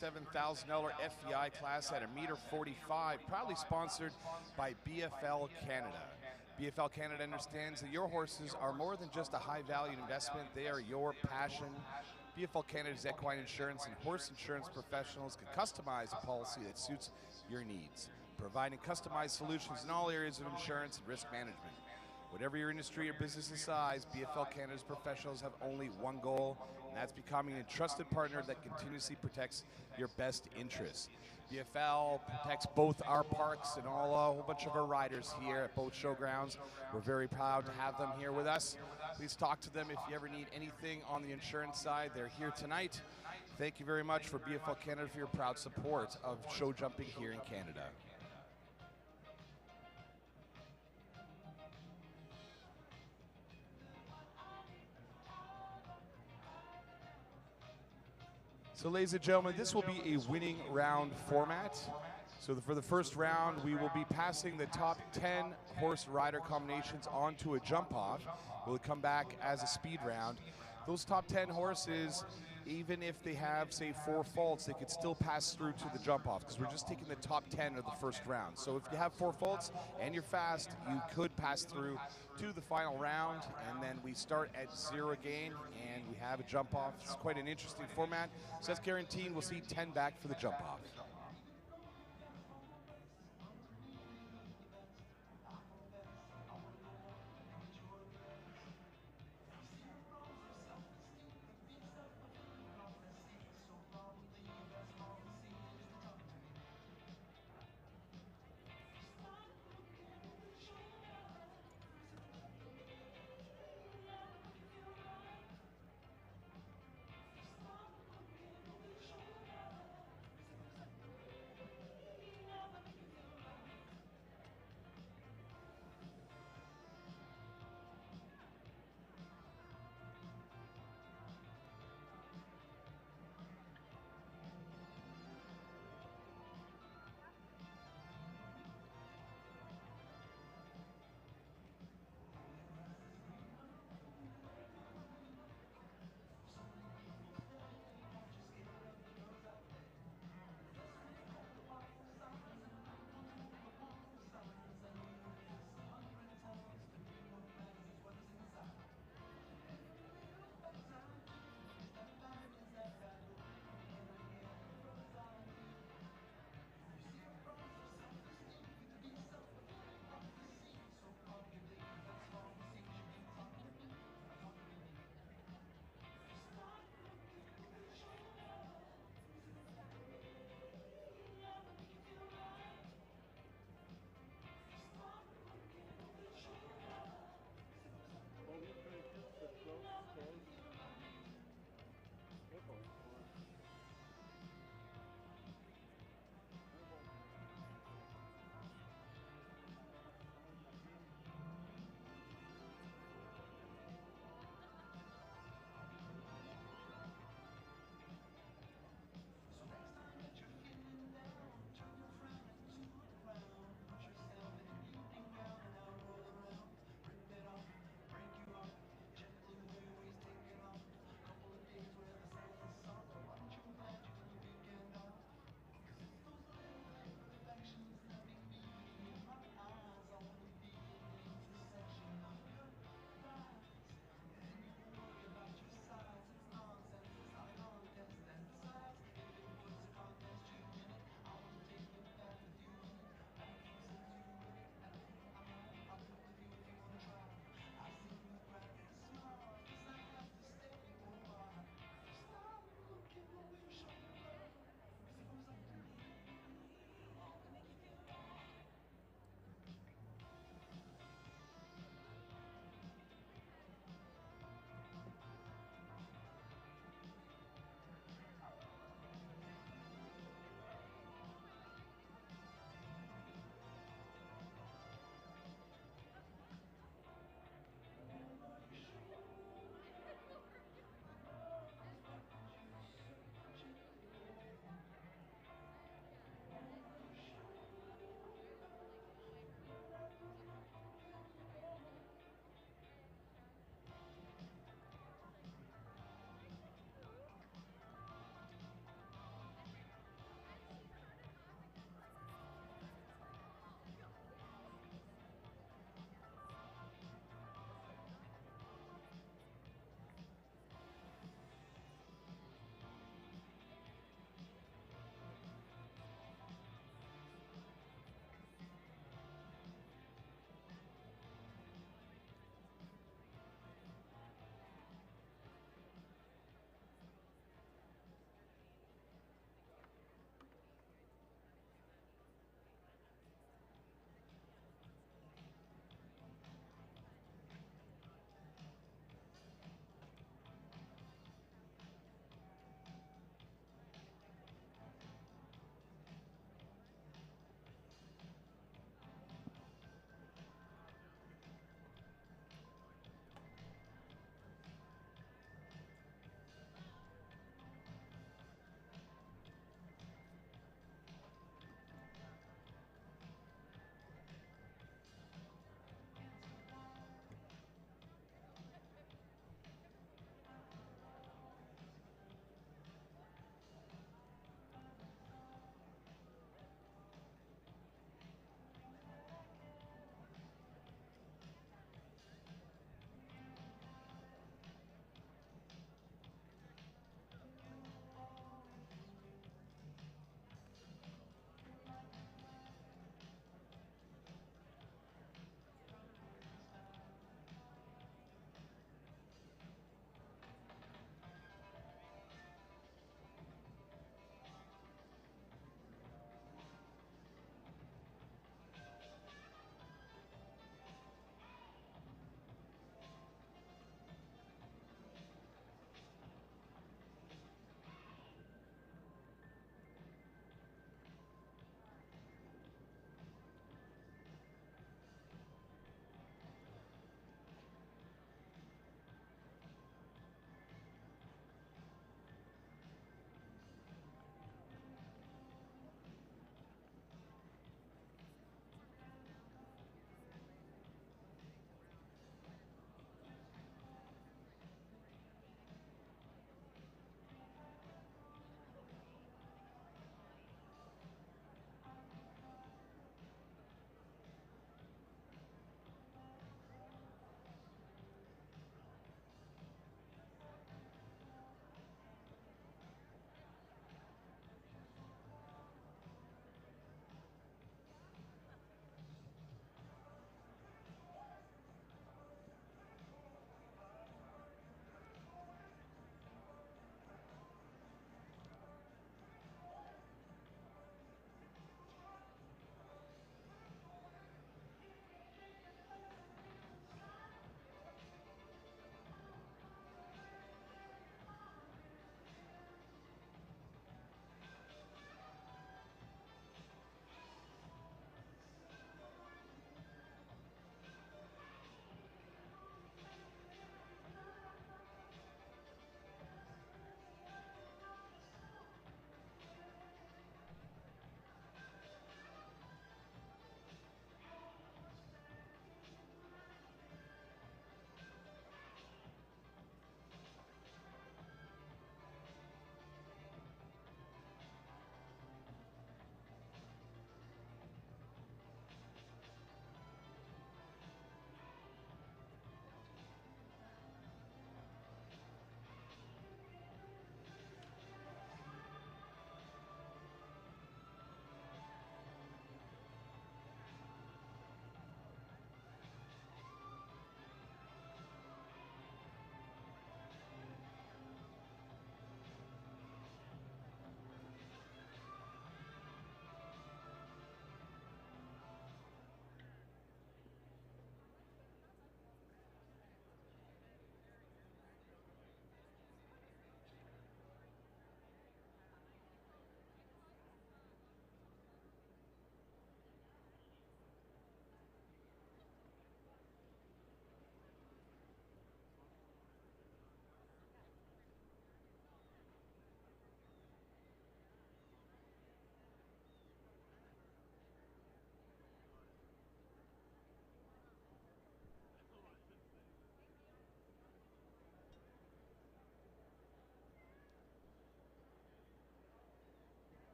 $7,000 FEI class at 1.45 m, proudly sponsored by BFL Canada. BFL Canada understands that your horses are more than just a high-valued investment, they are your passion. BFL Canada's equine insurance and horse insurance professionals can customize a policy that suits your needs, providing customized solutions in all areas of insurance and risk management. Whatever your industry or business size, BFL Canada's professionals have only one goal, and that's becoming a trusted partner that continuously protects your best interests. BFL protects both our parks and a whole bunch of our riders here at both showgrounds. We're very proud to have them here with us. Please talk to them if you ever need anything on the insurance side. They're here tonight. Thank you very much for BFL Canada for your proud support of show jumping here in Canada. So ladies and gentlemen, this will be a winning round format. So for the first round, we will be passing the top 10 horse rider combinations onto a jump off. We'll come back as a speed round. Those top 10 horses, even if they have, say, 4 faults, they could still pass through to the jump off because we're just taking the top 10 of the first round. So if you have 4 faults and you're fast, you could pass through to the final round, and then we start at 0 again and we have a jump off. It's quite an interesting format. So that's guaranteed we'll see 10 back for the jump off.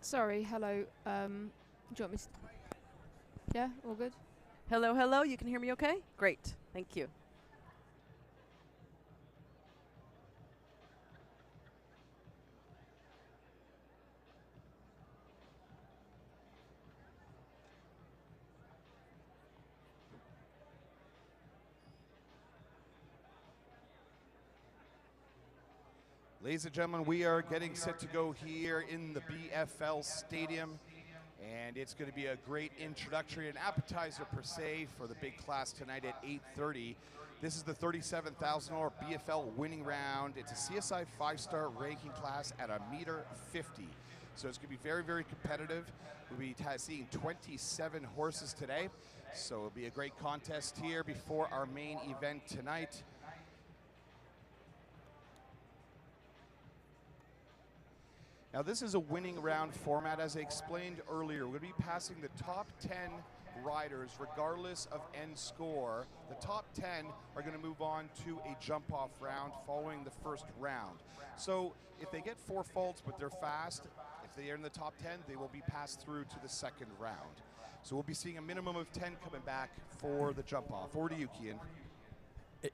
Sorry, hello. Do you want me to? Yeah, all good? Hello, hello. You can hear me okay? Great. Thank you. Ladies and gentlemen, we are getting set to go here in the BFL Stadium, and it's going to be a great introductory and appetizer per se for the big class tonight at 8:30. This is the $37,000 BFL winning round. It's a CSI 5-star ranking class at 1.50 m. So it's going to be very, very competitive. We'll be seeing 27 horses today. So it'll be a great contest here before our main event tonight. Now this is a winning round format. As I explained earlier, we're going to be passing the top 10 riders regardless of end score. The top 10 are going to move on to a jump-off round following the first round. So if they get 4 faults but they're fast, if they are in the top 10, they will be passed through to the second round. So we'll be seeing a minimum of 10 coming back for the jump-off. Over to you, Kian.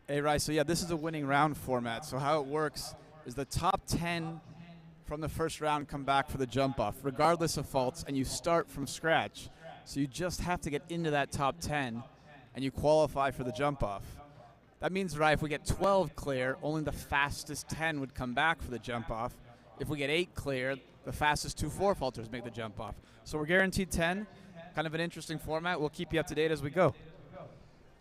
Hey, right, so yeah, this is a winning round format. So how it works is the top 10 from the first round come back for the jump off, regardless of faults, and you start from scratch. So you just have to get into that top 10, and you qualify for the jump off. That means, right, if we get 12 clear, only the fastest 10 would come back for the jump off. If we get 8 clear, the fastest 2 4-faulters make the jump off. So we're guaranteed 10, kind of an interesting format. We'll keep you up to date as we go.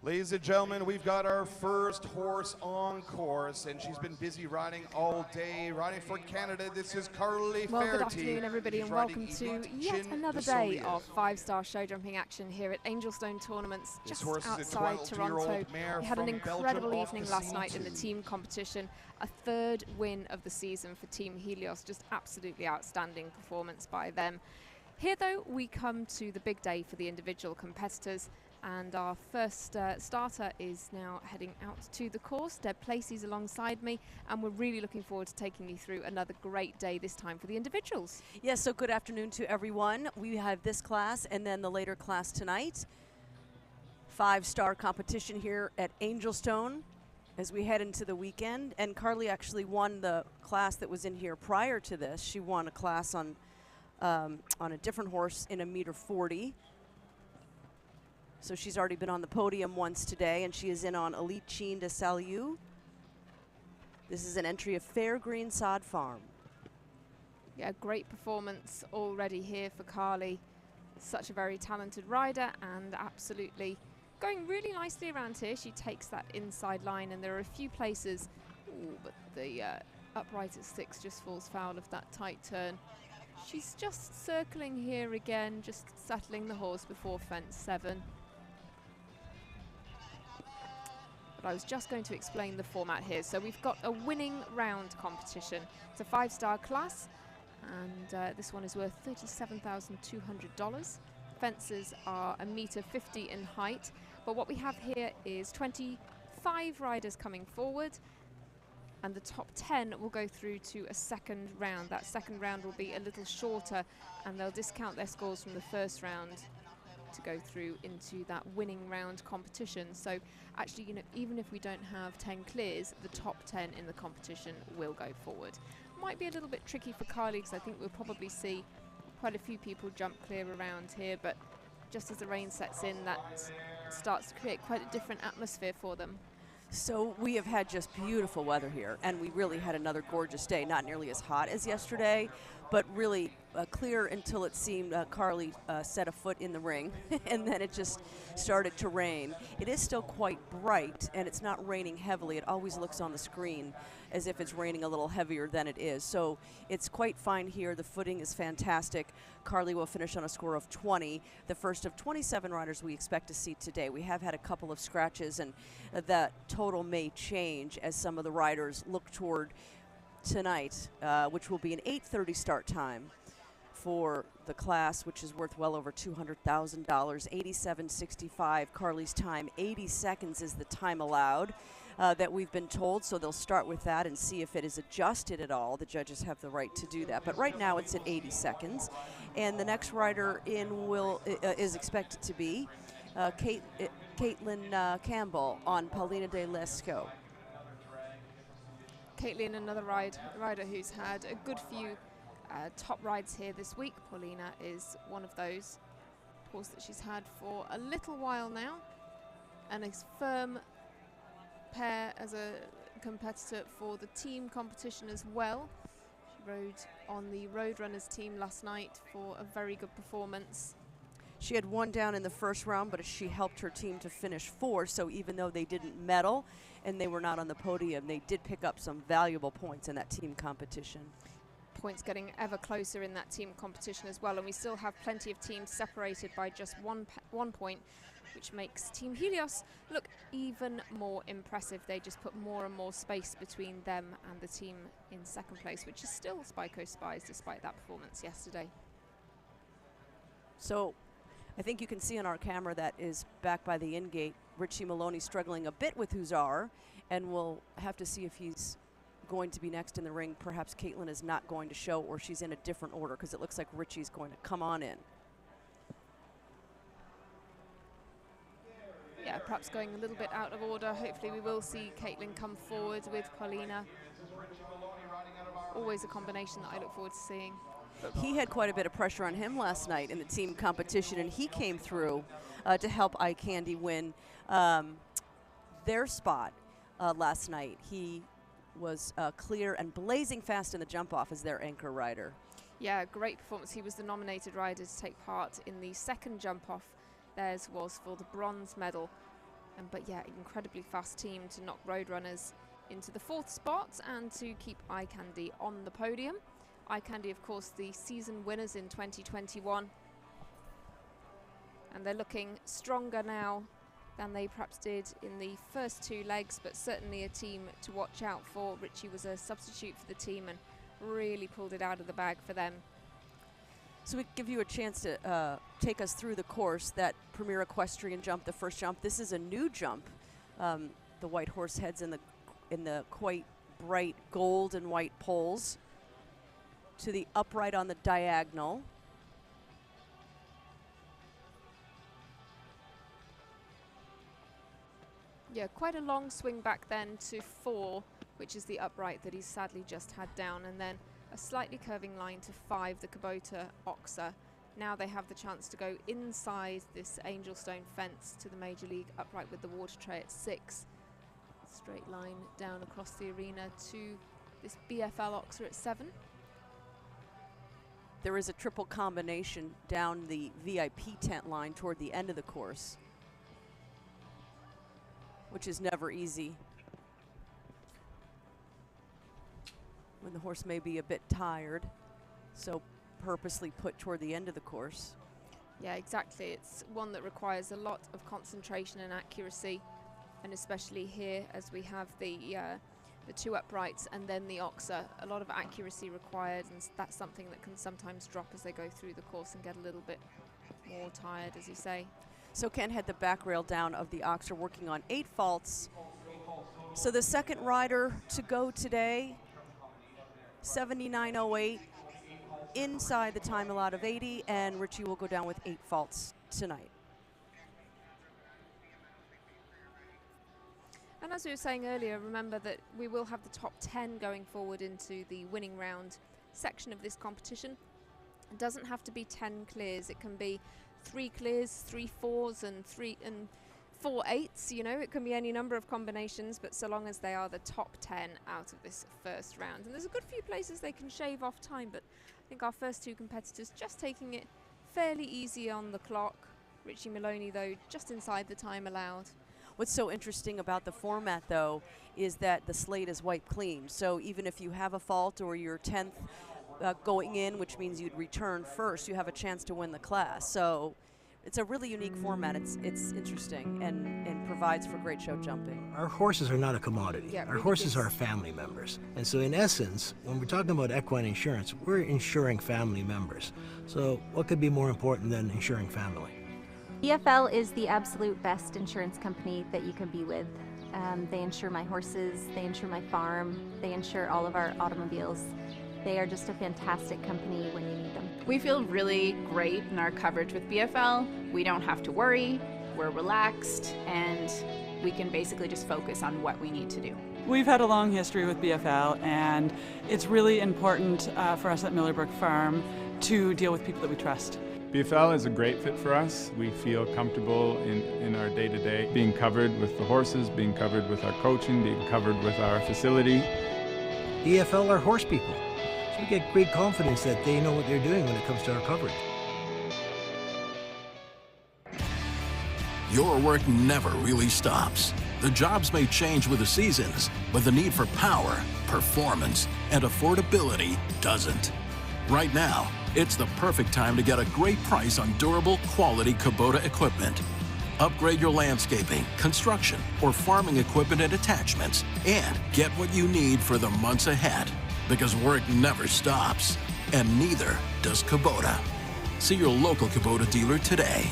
Ladies and gentlemen, we've got our first horse on course, and she's been busy riding all day, riding for Canada. This is Carly Well, good Faherty. afternoon, everybody, and welcome to yet another day of 5-star show jumping action here at Angelstone Tournaments, just outside Toronto. We had an incredible evening last night in the team competition, a 3rd win of the season for Team Helios, just absolutely outstanding performance by them. Here, though, we come to the big day for the individual competitors. And our first starter is now heading out to the course. Deb Placey's alongside me, and we're really looking forward to taking you through another great day this time for the individuals. Yes, so good afternoon to everyone. We have this class and then the later class tonight. 5-star competition here at Angelstone as we head into the weekend. And Carly actually won the class that was in here prior to this. She won a class on a different horse in 1.40 m. So she's already been on the podium once today, and she is in on Elite Cheen de Salieu. This is an entry of Fairgreen Sod Farm. Yeah, great performance already here for Carly. Such a very talented rider, and absolutely going really nicely around here. She takes that inside line, and there are a few places, but the upright at 6 just falls foul of that tight turn. She's just circling here again, just settling the horse before fence 7. But I was just going to explain the format here. So we've got a winning round competition. It's a 5-star class, and this one is worth $37,200. Fences are 1.50 m in height, but what we have here is 25 riders coming forward, and the top 10 will go through to a second round. That second round will be a little shorter, and they'll discount their scores from the first round to go through into that winning round competition. So actually, you know, even if we don't have 10 clears, the top 10 in the competition will go forward. Might be a little bit tricky for Carly, because I think we'll probably see quite a few people jump clear around here, but just as the rain sets in, that starts to create quite a different atmosphere for them. So we have had just beautiful weather here, and we really had another gorgeous day. Not nearly as hot as yesterday, but really clear until it seemed Carly set a foot in the ring, and then it just started to rain. It is still quite bright, and it's not raining heavily. It always looks on the screen as if it's raining a little heavier than it is. So it's quite fine here. The footing is fantastic. Carly will finish on a score of 20, the first of 27 riders we expect to see today. We have had a couple of scratches, and that total may change as some of the riders look toward tonight, which will be an 8:30 start time for the class, which is worth well over $200,000, 87.65 Carly's time. 80 seconds is the time allowed that we've been told, so they'll start with that and see if it is adjusted at all. The judges have the right to do that, but right now it's at 80 seconds. And the next rider in is expected to be Caitlin Campbell on Paulina de Lesco. Caitlin, another rider who's had a good few top rides here this week. Paulina is one of those. Horse that she's had for a little while now, and a firm pair as a competitor for the team competition as well. She rode on the Roadrunners team last night for a very good performance. She had one down in the first round, but she helped her team to finish 4th, so even though they didn't medal and they were not on the podium, they did pick up some valuable points in that team competition. Points getting ever closer in that team competition as well, and we still have plenty of teams separated by just one point, which makes Team Helios look even more impressive. They just put more and more space between them and the team in second place, which is still Spyco Spies despite that performance yesterday. So I think you can see on our camera that is back by the in-gate, Richie Maloney struggling a bit with Hussar, and we'll have to see if he's going to be next in the ring. Perhaps Caitlin is not going to show, or she's in a different order, because it looks like Richie's going to come on in. Yeah, perhaps going a little bit out of order. Hopefully we will see Caitlin come forward with Paulina. Always a combination that I look forward to seeing. He had quite a bit of pressure on him last night in the team competition, and he came through to help Eye Candy win their spot last night. He was clear and blazing fast in the jump off as their anchor rider. Yeah, great performance. He was the nominated rider to take part in the second jump off. Theirs was for the bronze medal. But yeah, incredibly fast team to knock Roadrunners into the 4th spot and to keep Eye Candy on the podium. Eye Candy, of course, the season winners in 2021. And they're looking stronger now than they perhaps did in the first 2 legs, but certainly a team to watch out for. Richie was a substitute for the team and really pulled it out of the bag for them. So we give you a chance to take us through the course, that Premier Equestrian jump, the first jump. This is a new jump. The white horse heads in the quite bright gold and white poles to the upright on the diagonal. Yeah, quite a long swing back then to 4, which is the upright that he's sadly just had down, and then a slightly curving line to 5, the Kubota Oxer. Now they have the chance to go inside this Angel Stone fence to the Major League upright with the water tray at 6. Straight line down across the arena to this BFL Oxer at 7. There is a triple combination down the VIP tent line toward the end of the course, which is never easy when the horse may be a bit tired, so purposely put toward the end of the course. Yeah, exactly. It's one that requires a lot of concentration and accuracy, and especially here as we have the 2 uprights and then the Oxer, a lot of accuracy required, and that's something that can sometimes drop as they go through the course and get a little bit more tired, as you say. So Ken had the back rail down of the Oxer, working on 8 faults. So the second rider to go today, 79.08, inside the time allowed of 80, and Richie will go down with 8 faults tonight. And as we were saying earlier, remember that we will have the top 10 going forward into the winning round section of this competition. It doesn't have to be 10 clears. It can be 3 clears, 3 4s, and 4 8s. You know, it can be any number of combinations, but so long as they are the top 10 out of this first round. And there's a good few places they can shave off time, but I think our first 2 competitors just taking it fairly easy on the clock. Richie Maloney, though, just inside the time allowed. What's so interesting about the format, though, is that the slate is wiped clean. So even if you have a fault or you're 10th going in, which means you'd return first, you have a chance to win the class. So it's a really unique format. It's interesting and provides for great show jumping. Our horses are not a commodity. Yeah, our really horses are family members. And so in essence, when we're talking about equine insurance, we're insuring family members. So what could be more important than insuring family? BFL is the absolute best insurance company that you can be with. They insure my horses, they insure my farm, they insure all of our automobiles. They are just a fantastic company when you need them. We feel really great in our coverage with BFL. We don't have to worry, we're relaxed, and we can basically just focus on what we need to do. We've had a long history with BFL, and it's really important for us at Millerbrook Farm to deal with people that we trust. BFL is a great fit for us. We feel comfortable in our day-to-day, being covered with the horses, being covered with our coaching, being covered with our facility. BFL are horse people, so we get great confidence that they know what they're doing when it comes to our coverage. Your work never really stops. The jobs may change with the seasons, but the need for power, performance, and affordability doesn't. Right now, it's the perfect time to get a great price on durable, quality Kubota equipment. Upgrade your landscaping, construction, or farming equipment and attachments, and get what you need for the months ahead. Because work never stops, and neither does Kubota. See your local Kubota dealer today.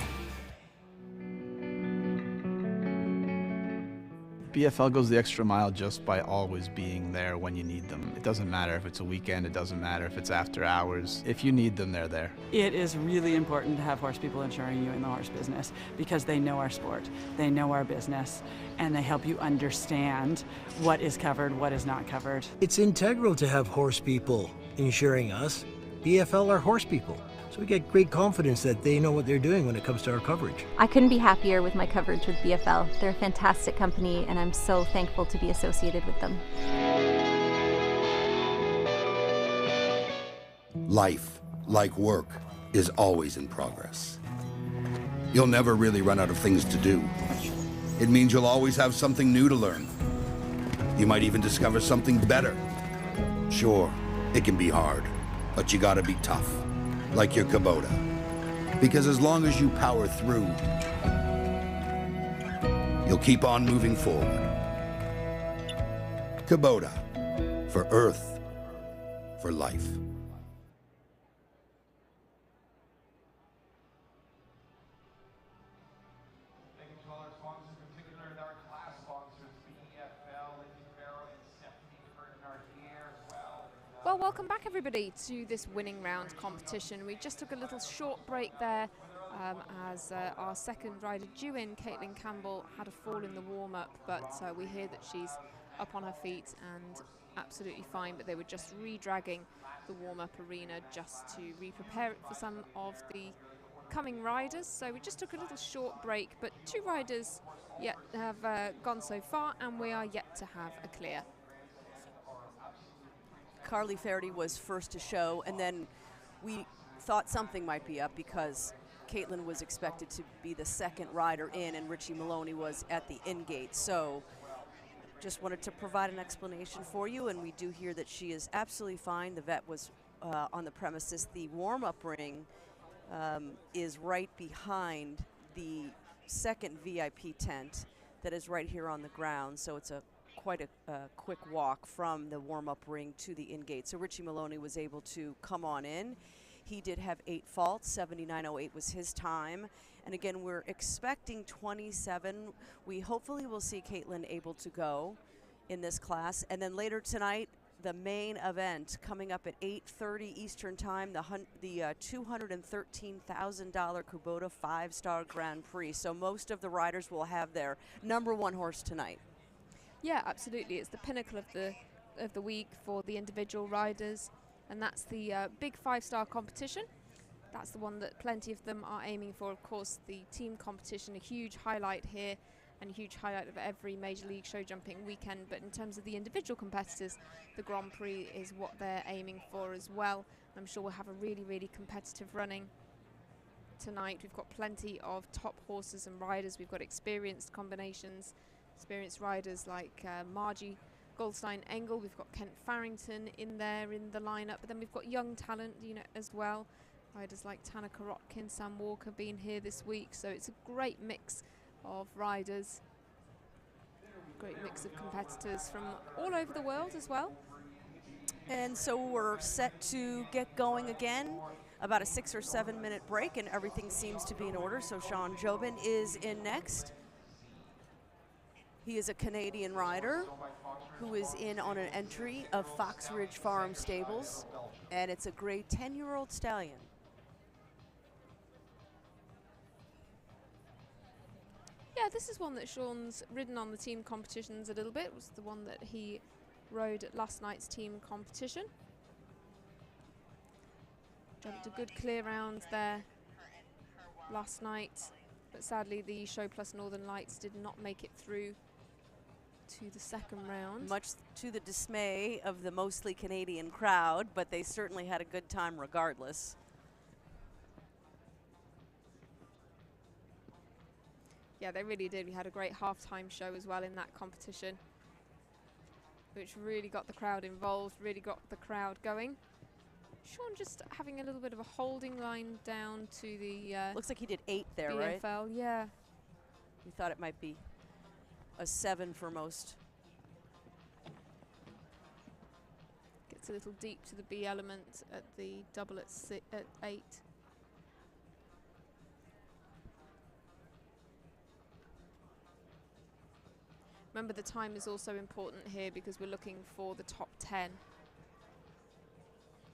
BFL goes the extra mile just by always being there when you need them. It doesn't matter if it's a weekend, it doesn't matter if it's after hours. If you need them, they're there. It is really important to have horse people insuring you in the horse business because they know our sport, they know our business, and they help you understand what is covered, what is not covered. It's integral to have horse people insuring us. BFL are horse people, so we get great confidence that they know what they're doing when it comes to our coverage. I couldn't be happier with my coverage with BFL. They're a fantastic company, and I'm so thankful to be associated with them. Life, like work, is always in progress. You'll never really run out of things to do. It means you'll always have something new to learn. You might even discover something better. Sure, it can be hard, but you gotta be tough. Like your Kubota. Because as long as you power through, you'll keep on moving forward. Kubota. For Earth. For life. Thank you to all our sponsors, in particular our class sponsors, BFL, Lindsay Farrow, and Stephanie Bernardier as well. Well, welcome back everybody to this winning round competition. We just took a little short break there as our second rider due in, Caitlin Campbell, had a fall in the warm-up, but we hear that she's up on her feet and absolutely fine, but they were just re-dragging the warm-up arena just to re-prepare it for some of the coming riders. So we just took a little short break, but 2 riders yet have gone so far, and we are yet to have a clear. Carly Faraday was first to show, and then we thought something might be up because Caitlin was expected to be the second rider in, and Richie Maloney was at the in gate. So just wanted to provide an explanation for you, and we do hear that she is absolutely fine. The vet was on the premises. The warm-up ring is right behind the second VIP tent that is right here on the ground, so it's quite a quick walk from the warm-up ring to the in-gate. So Richie Maloney was able to come on in. He did have 8 faults, 79.08 was his time. And again, we're expecting 27. We hopefully will see Caitlin able to go in this class. And then later tonight, the main event coming up at 8:30 Eastern Time, the $213,000 Kubota 5-star Grand Prix. So most of the riders will have their #1 horse tonight. Yeah, absolutely. It's the pinnacle of the week for the individual riders, and that's the big 5-star competition. That's the one that plenty of them are aiming for. Of course, the team competition, a huge highlight here, and a huge highlight of every Major League show jumping weekend. But in terms of the individual competitors, the Grand Prix is what they're aiming for as well. I'm sure we'll have a really, really competitive running tonight. We've got plenty of top horses and riders. We've got experienced combinations, experienced riders like Margie Goldstein-Engel. We've got Kent Farrington in there in the lineup, but then we've got young talent, as well. Riders like Tanner Korotkin, Sam Walker being here this week. So it's a great mix of riders, great mix of competitors from all over the world as well. And so we're set to get going again. About a 6 or 7 minute break, and everything seems to be in order. So Sean Jobin is in next. He is a Canadian rider who is in on an entry of Fox Ridge Farm Stables. And it's a grade 10-year-old stallion. Yeah, this is one that Sean's ridden on the team competitions a little bit. It was the one that he rode at last night's team competition. Jumped a good clear round there last night, but sadly the Show Plus Northern Lights did not make it through to the second round. Much to the dismay of the mostly Canadian crowd, but they certainly had a good time regardless. Yeah, they really did. We had a great halftime show as well in that competition, which really got the crowd involved, really got the crowd going. Sean just having a little bit of a holding line down to the looks like he did 8 there, BFL, right? Yeah. We thought it might be a 7 for most. Gets a little deep to the B element at the double at 8. Remember, the time is also important here because we're looking for the top 10.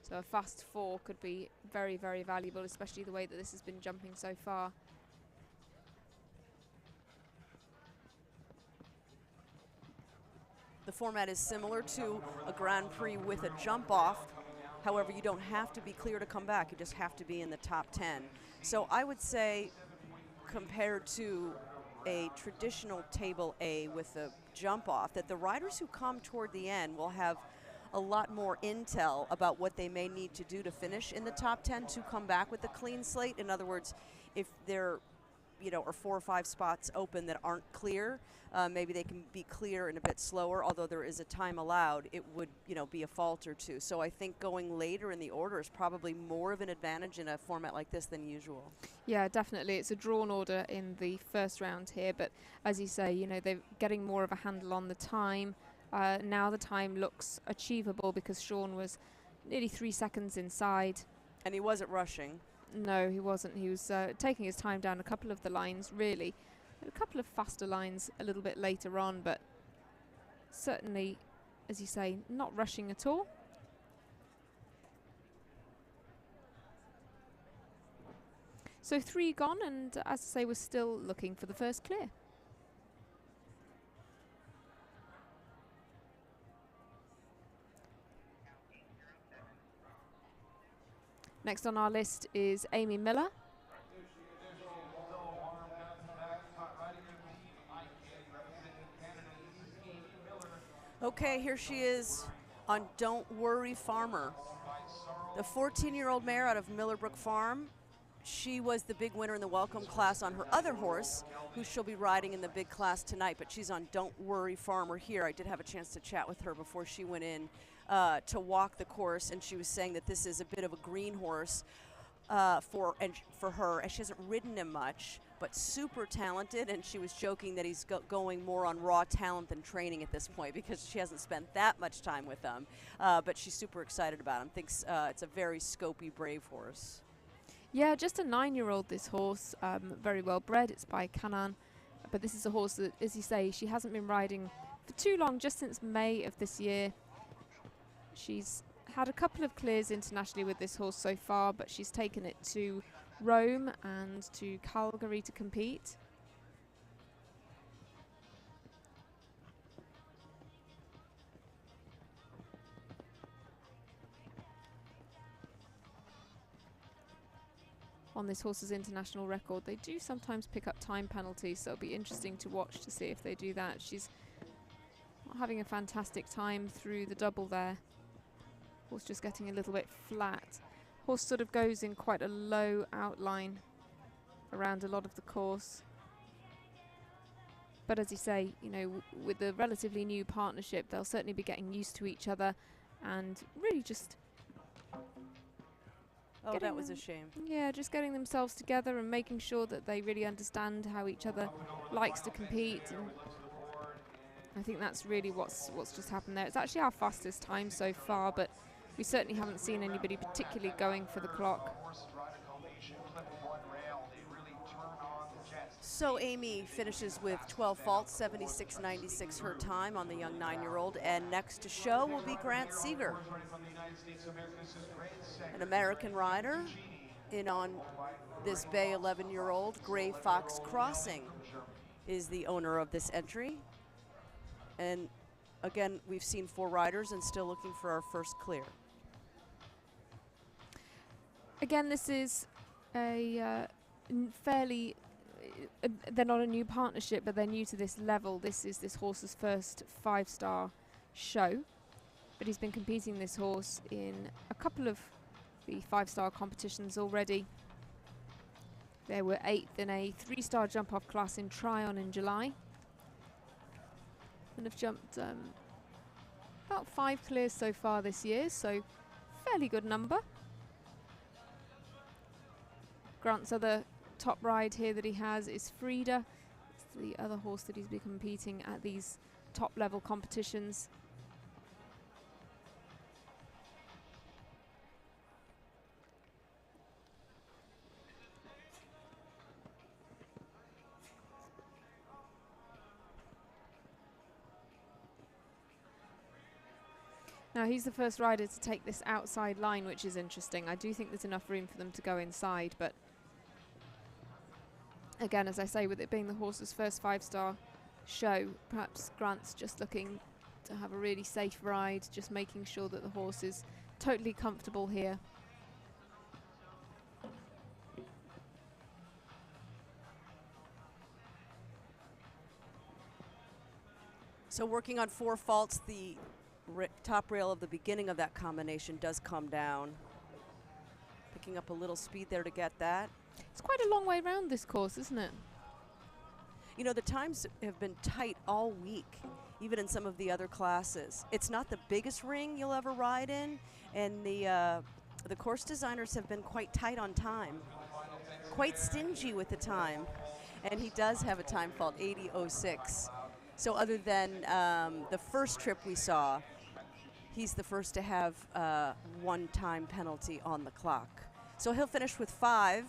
So a fast 4 could be very, very valuable, especially the way that this has been jumping so far. The format is similar to a Grand Prix with a jump off. However, you don't have to be clear to come back. You just have to be in the top 10. So I would say, compared to a traditional table A with a jump off, that the riders who come toward the end will have a lot more intel about what they may need to do to finish in the top 10 to come back with a clean slate. In other words, if there are 4 or 5 spots open that aren't clear, maybe they can be clear and a bit slower. Although there is a time allowed, it would be a fault or two. So I think going later in the order is probably more of an advantage in a format like this than usual. Yeah, definitely. It's a drawn order in the first round here, but as you say, they're getting more of a handle on the time. Now the time looks achievable because Sean was nearly 3 seconds inside. And he wasn't rushing. No, he wasn't. He was taking his time down a couple of the lines, really. A couple of faster lines a little bit later on, but certainly, as you say, not rushing at all. So 3 gone, and as I say, we're still looking for the first clear. Next on our list is Amy Miller. Okay, here she is on Don't Worry Farmer. The 14-year-old mare out of Millerbrook Farm. She was the big winner in the welcome class on her other horse, who she'll be riding in the big class tonight, but she's on Don't Worry Farmer here. I did have a chance to chat with her before she went in to walk the course, and she was saying that this is a bit of a green horse for her, and she hasn't ridden him much, but super talented, and she was joking that he's going more on raw talent than training at this point because she hasn't spent that much time with him, but she's super excited about him, thinks it's a very scopy, brave horse. Yeah, just a 9-year-old, this horse, very well bred. It's by Canaan, but this is a horse that, as you say, she hasn't been riding for too long, just since May of this year. She's had a couple of clears internationally with this horse so far, but she's taken it to Rome and to Calgary to compete. On this horse's international record, they do sometimes pick up time penalties, so it'll be interesting to watch to see if they do that. She's not having a fantastic time through the double there. Horse just getting a little bit flat. Horse sort of goes in quite a low outline around a lot of the course. But as you say, with the relatively new partnership, they'll certainly be getting used to each other and really just... Oh, that was a shame. Yeah, just getting themselves together and making sure that they really understand how each other likes to compete. And I think that's really what's just happened there. It's actually our fastest time so far, but we certainly haven't seen anybody particularly going for the clock. So Amy finishes with 12 faults, 76.96 her time on the young 9-year-old. And next to show will be Grant Seeger, an American rider in on this bay 11-year-old. Gray Fox Crossing is the owner of this entry. And again, we've seen 4 riders and still looking for our first clear. Again, this is a fairly, they're not a new partnership, but they're new to this level. This is this horse's first 5-star show, but he's been competing this horse in a couple of the 5-star competitions already. They were 8th in a 3-star jump-off class in Tryon in July, and have jumped about 5 clears so far this year, so fairly good number. Grant's other top ride here that he has is Frida. It's the other horse that he's been competing at these top level competitions. Now he's the first rider to take this outside line, which is interesting. I do think there's enough room for them to go inside, but again, as I say, with it being the horse's first 5-star show, perhaps Grant's just looking to have a really safe ride, just making sure that the horse is totally comfortable here. So working on 4 faults, the top rail of the beginning of that combination does come down. Picking up a little speed there to get that. It's quite a long way around this course, isn't it? You know, the times have been tight all week, even in some of the other classes. It's not the biggest ring you'll ever ride in, and the course designers have been quite tight on time, quite stingy with the time. And he does have a time fault, 80.06. So other than the first trip we saw, he's the first to have one time penalty on the clock. So he'll finish with 5.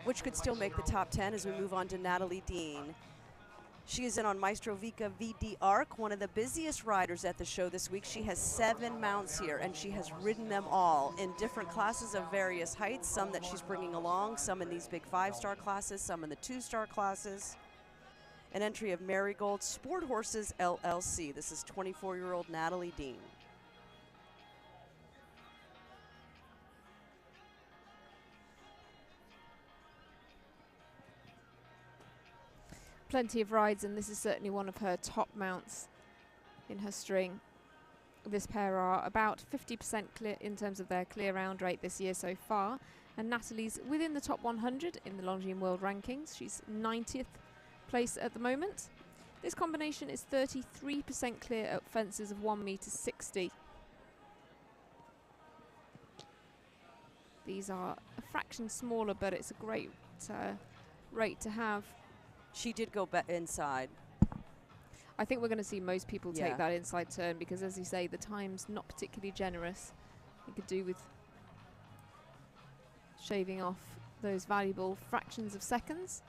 Which could still make the top 10 as we move on to Natalie Dean. She is in on Maestro Vika VD Arc, one of the busiest riders at the show this week. She has 7 mounts here, and she has ridden them all in different classes of various heights, some that she's bringing along, some in these big 5-star classes, some in the 2-star classes. An entry of Marigold Sport Horses LLC. This is 24-year-old Natalie Dean. Plenty of rides, and this is certainly one of her top mounts in her string. This pair are about 50% clear in terms of their clear round rate this year so far, and Natalie's within the top 100 in the Longines World Rankings. She's 90th place at the moment. This combination is 33% clear at fences of 1.60 meters. These are a fraction smaller, but it's a great rate to have. She did go inside. I think we're going to see most people take that inside turn because, as you say, the time's not particularly generous. You could do with shaving off those valuable fractions of seconds.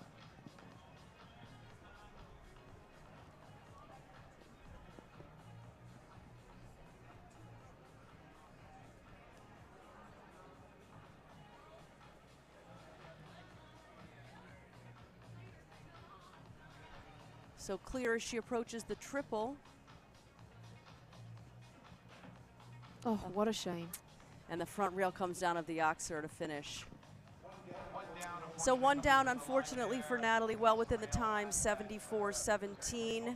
So clear as she approaches the triple. Oh, what a shame. And the front rail comes down of the Oxer to finish. So 1 down, unfortunately, for Natalie, well within the time, 74.17.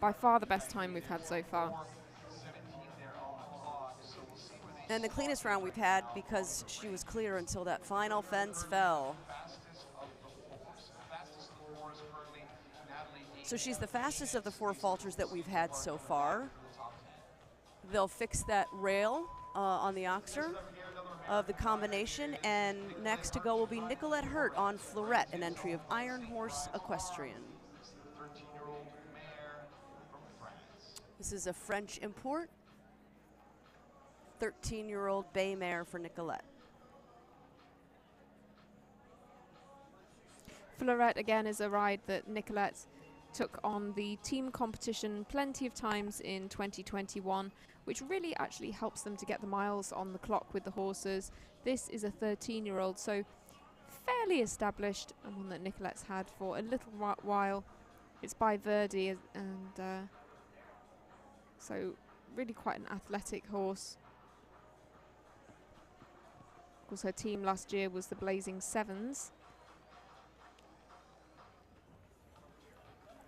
By far the best time we've had so far. And the cleanest round we've had because she was clear until that final fence fell. So she's the fastest of the 4 falters that we've had so far. They'll fix that rail on the Oxer of the combination, and next to go will be Nicolette Hurt on Fleurette, an entry of Iron Horse Equestrian. This is a French import. 13-year-old bay mare for Nicolette. Fleurette again is a ride that Nicolette took on the team competition plenty of times in 2021, which really actually helps them to get the miles on the clock with the horses. This is a 13-year-old, so fairly established, and one that Nicolette's had for a little while. It's by Verdi, and so really quite an athletic horse. Of course, her team last year was the Blazing Sevens.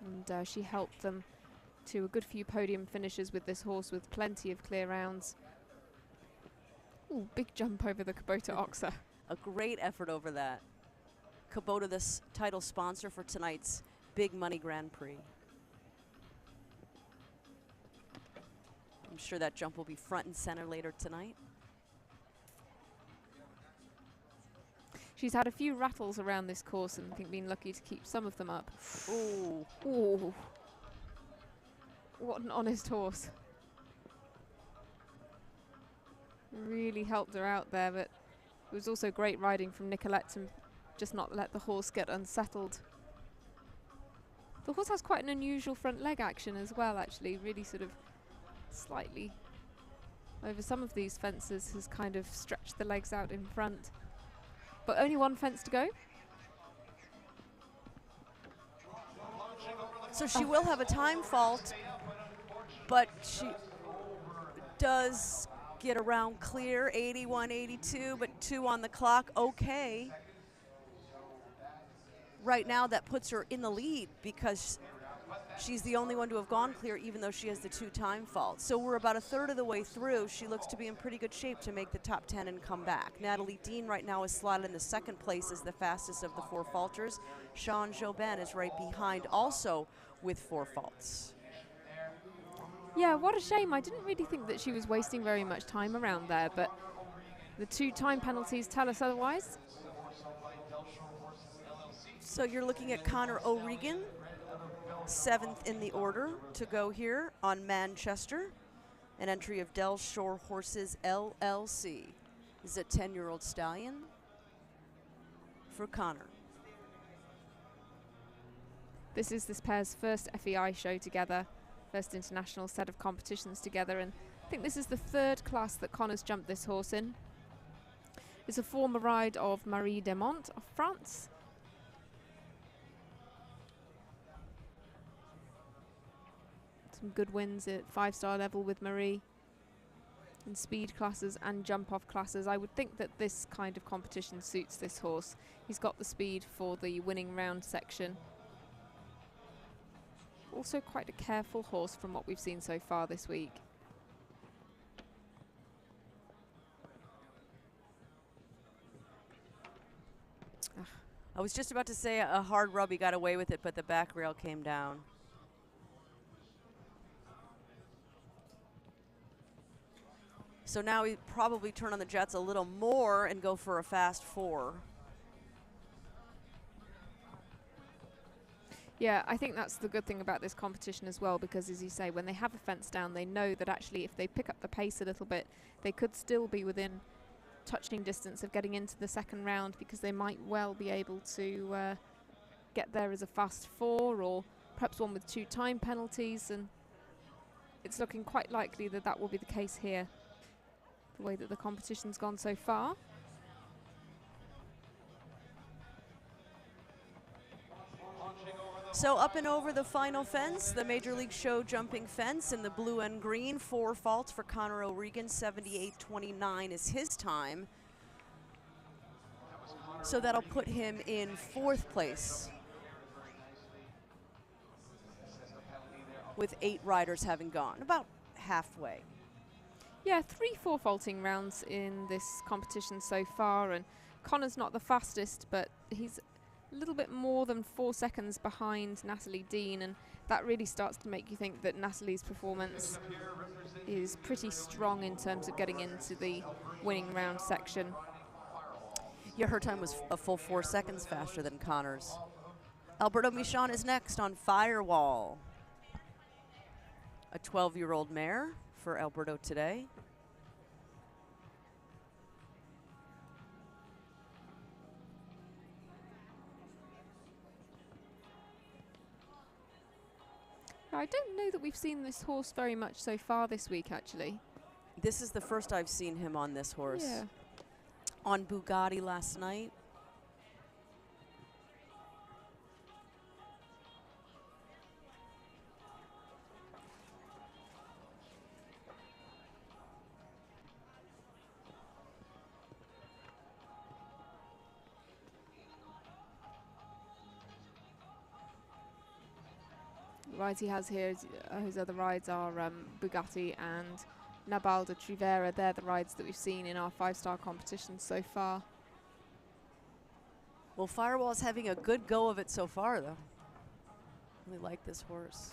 And she helped them to a good few podium finishes with this horse, with plenty of clear rounds. Ooh, big jump over the Kubota Oxa. A great effort over that. Kubota, this title sponsor for tonight's Big Money Grand Prix. I'm sure that jump will be front and center later tonight. She's had a few rattles around this course and I think been lucky to keep some of them up. Ooh. Ooh. What an honest horse. Really helped her out there, but it was also great riding from Nicolette to just not let the horse get unsettled. The horse has quite an unusual front leg action as well, actually. Really sort of slightly over some of these fences has kind of stretched the legs out in front. But only one fence to go. So she will have a time fault, but she does get around clear, 81, 82, but 2 on the clock, okay. Right now that puts her in the lead because she's the only one to have gone clear, even though she has the 2 time faults. So we're about a third of the way through. She looks to be in pretty good shape to make the top 10 and come back. Natalie Dean right now is slotted in the 2nd place as the fastest of the 4 falters. Sean Jobin is right behind, also with 4 faults. Yeah, what a shame. I didn't really think that she was wasting very much time around there, but the 2 time penalties tell us otherwise. So you're looking at Connor O'Regan, 7th in the order to go here on Manchester. An entry of Del Shore Horses LLC. This is a 10-year-old stallion for Connor. This is this pair's first FEI show together, first international set of competitions together, and I think this is the 3rd class that Connor's jumped this horse in. It's a former ride of Marie Demont of France. Some good wins at 5-star level with Marie in speed classes and jump off classes. I would think that this kind of competition suits this horse. He's got the speed for the winning round section. Also quite a careful horse from what we've seen so far this week. I was just about to say a hard rub, he got away with it, but the back rail came down. So now we probably turn on the jets a little more and go for a fast 4. Yeah, I think that's the good thing about this competition as well, because as you say, when they have a fence down, they know that actually if they pick up the pace a little bit, they could still be within touching distance of getting into the 2nd round, because they might well be able to get there as a fast 4 or perhaps one with 2 time penalties, and it's looking quite likely that that will be the case here, the way that the competition's gone so far. So up and over the final fence, the Major League Show jumping fence in the blue and green. 4 faults for Connor O'Regan. 78.29 is his time. So that'll put him in 4th place, with 8 riders having gone, about halfway. Yeah, 3 4-faulting rounds in this competition so far, and Connor's not the fastest, but he's a little bit more than 4 seconds behind Natalie Dean, and that really starts to make you think that Natalie's performance is pretty strong in terms of getting into the winning round section. Yeah, her time was a full 4 seconds faster than Connor's. Alberto Michon is next on Firewall. A 12-year-old mare for Alberto today. I don't know that we've seen this horse very much so far this week, actually. This is the first I've seen him on this horse. Yeah. On Bugatti last night. The rides he has here, his other rides are Bugatti and Nabal de Trivera. They're the rides that we've seen in our 5-star competition so far. Well, Firewall's having a good go of it so far, though. Really like this horse.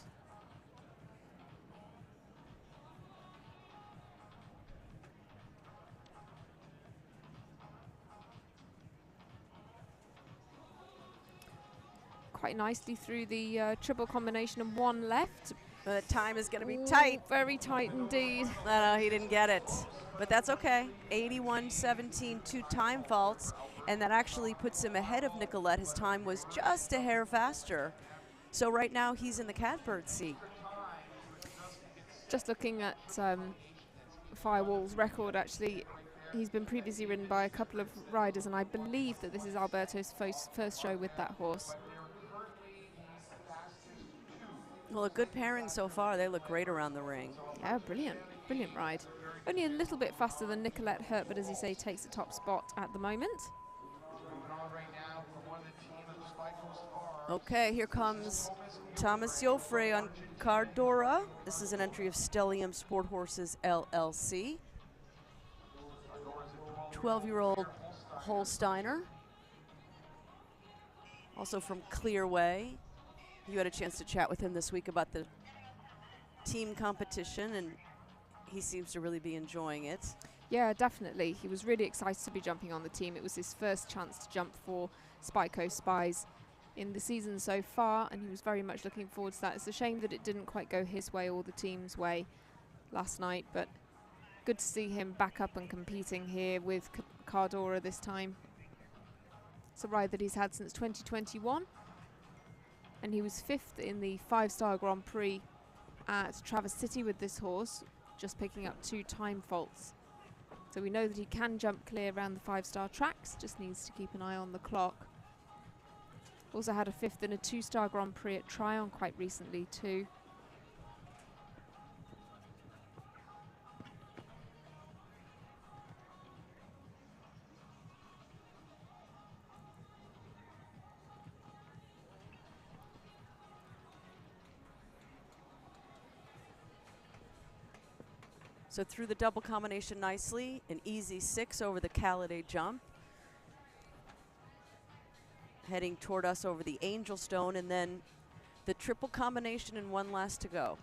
Quite nicely through the triple combination and 1 left. The time is going to be tight. Very tight indeed. No, he didn't get it. But that's okay. 81.17, 2 time faults. And that actually puts him ahead of Nicolette. His time was just a hair faster. So right now he's in the catbird seat. Just looking at Firewall's record, actually, he's been previously ridden by a couple of riders, and I believe that this is Alberto's first show with that horse. Well, a good pairing so far. They look great around the ring. Yeah, brilliant. Brilliant ride. Only a little bit faster than Nicolette Hurt, but as you say, takes the top spot at the moment. Okay, here comes Thomas Joffre on Cardora. This is an entry of Stellium Sport Horses LLC. 12-year-old Holsteiner. Also from Clearway. You had a chance to chat with him this week about the team competition, and he seems to really be enjoying it. Yeah, definitely. He was really excited to be jumping on the team. It was his first chance to jump for Spyco Spies in the season so far, and he was very much looking forward to that. It's a shame that it didn't quite go his way or the team's way last night, but good to see him back up and competing here with Cardora this time. It's a ride that he's had since 2021. And he was 5th in the 5-star Grand Prix at Traverse City with this horse, just picking up 2 time faults. So we know that he can jump clear around the 5-star tracks, just needs to keep an eye on the clock. Also had a 5th in a 2-star Grand Prix at Tryon quite recently too. So through the double combination nicely, an easy 6 over the Caliday jump. Heading toward us over the Angel Stone, and then the triple combination and 1 last to go.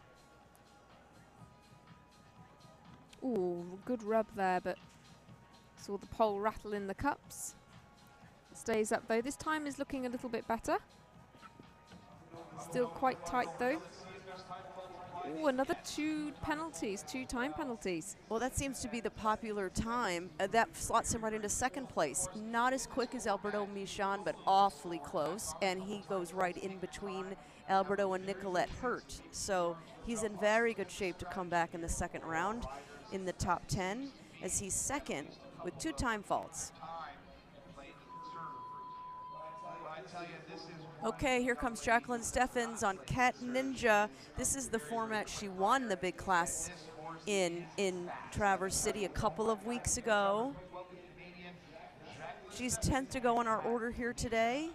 Ooh, good rub there, but saw the pole rattle in the cups. Stays up though. This time is looking a little bit better. Still quite tight though. Ooh, another 2 penalties, 2 time penalties. Well, that seems to be the popular time. That slots him right into 2nd place. Not as quick as Alberto Michon, but awfully close. And he goes right in between Alberto and Nicolette Hurt. So he's in very good shape to come back in the 2nd round in the top 10, as he's 2nd with 2 time faults. Okay, here comes Jacqueline Steffens on Cat Ninja. This is the format she won the big class in Traverse City a couple of weeks ago. She's 10th to go in our order here today.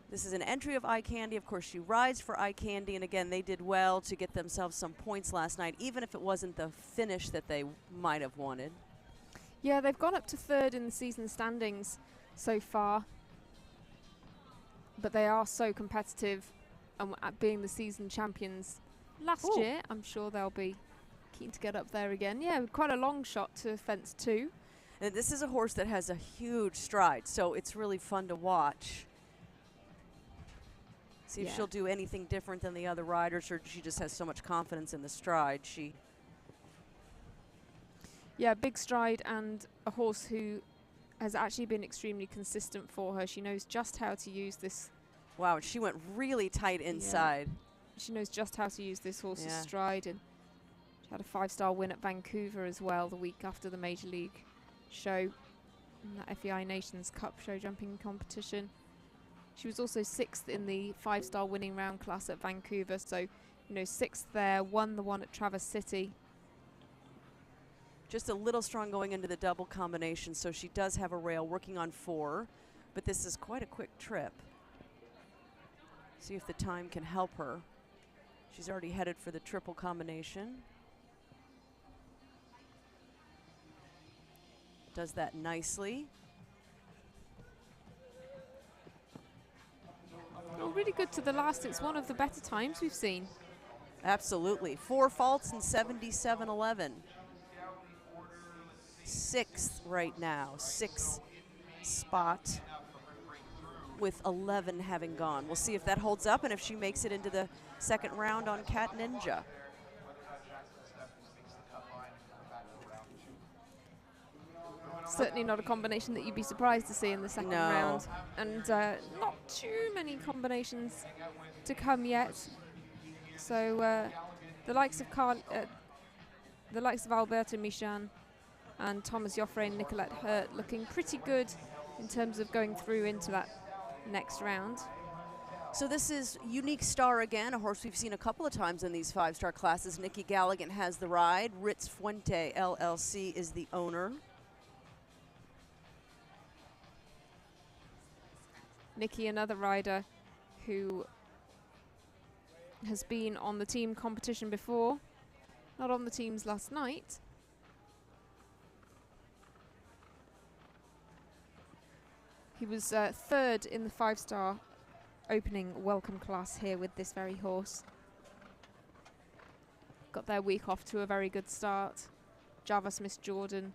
This is an entry of Eye Candy. Of course, she rides for Eye Candy, and again, they did well to get themselves some points last night, even if it wasn't the finish that they might have wanted. Yeah, they've gone up to 3rd in the season standings so far. But they are so competitive, and at being the season champions last year, I'm sure they'll be keen to get up there again. Yeah, quite a long shot to fence 2. And this is a horse that has a huge stride, so it's really fun to watch. See if she'll do anything different than the other riders, or she just has so much confidence in the stride. Yeah, big stride, and a horse who has actually been extremely consistent for her. She knows just how to use this. Wow, she went really tight inside. She knows just how to use this horse's Yeah. stride, and she had a 5-star win at Vancouver as well the week after the Major League show, in that FEI Nations Cup show jumping competition. She was also 6th in the 5-star winning round class at Vancouver, so, you know, 6th there, won the one at Traverse City. Just a little strong going into the double combination, so she does have a rail working on 4, but this is quite a quick trip. See if the time can help her. She's already headed for the triple combination. Does that nicely. Oh, really good to the last. It's one of the better times we've seen. Absolutely. 4 faults and 77.11. 6th right now. 6th spot with 11 having gone. We'll see if that holds up and if she makes it into the second round on Cat Ninja. Certainly not a combination that you'd be surprised to see in the second No. round. And not too many combinations to come yet. So the likes of Alberto Michan and Thomas Joffre and Nicolette Hurt looking pretty good in terms of going through into that next round. So this is Unique Star again, a horse we've seen a couple of times in these 5-star classes. Nikki Galligan has the ride. Ritz Fuente LLC is the owner. Nikki, another rider who has been on the team competition before, not on the teams last night. He was 3rd in the 5-star opening welcome class here with this very horse. Got their week off to a very good start. Java Smith Jordan,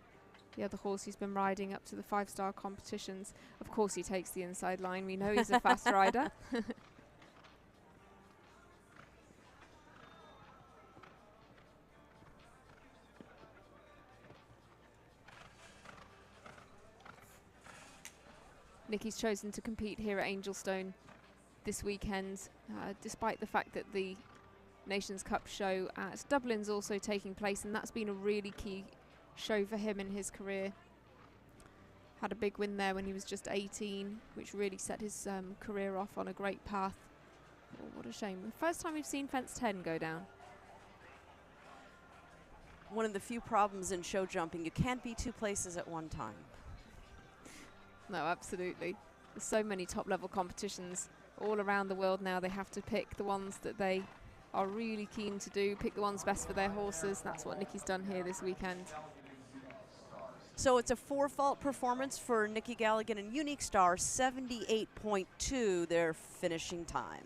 the other horse he's been riding up to the 5-star competitions. Of course he takes the inside line. We know he's a fast rider. Nikki's chosen to compete here at Angelstone this weekend, despite the fact that the Nations Cup show at Dublin's also taking place, and that's been a really key show for him in his career. Had a big win there when he was just 18, which really set his career off on a great path. Oh, what a shame. The first time we've seen fence 10 go down. One of the few problems in show jumping, you can't be 2 places at one time. No, absolutely. There's so many top-level competitions all around the world now. They have to pick the ones that they are really keen to do, pick the ones best for their horses. That's what Nikki's done here this weekend. So it's a 4-fault performance for Nikki Galligan and Unique Star, 78.2 their finishing time.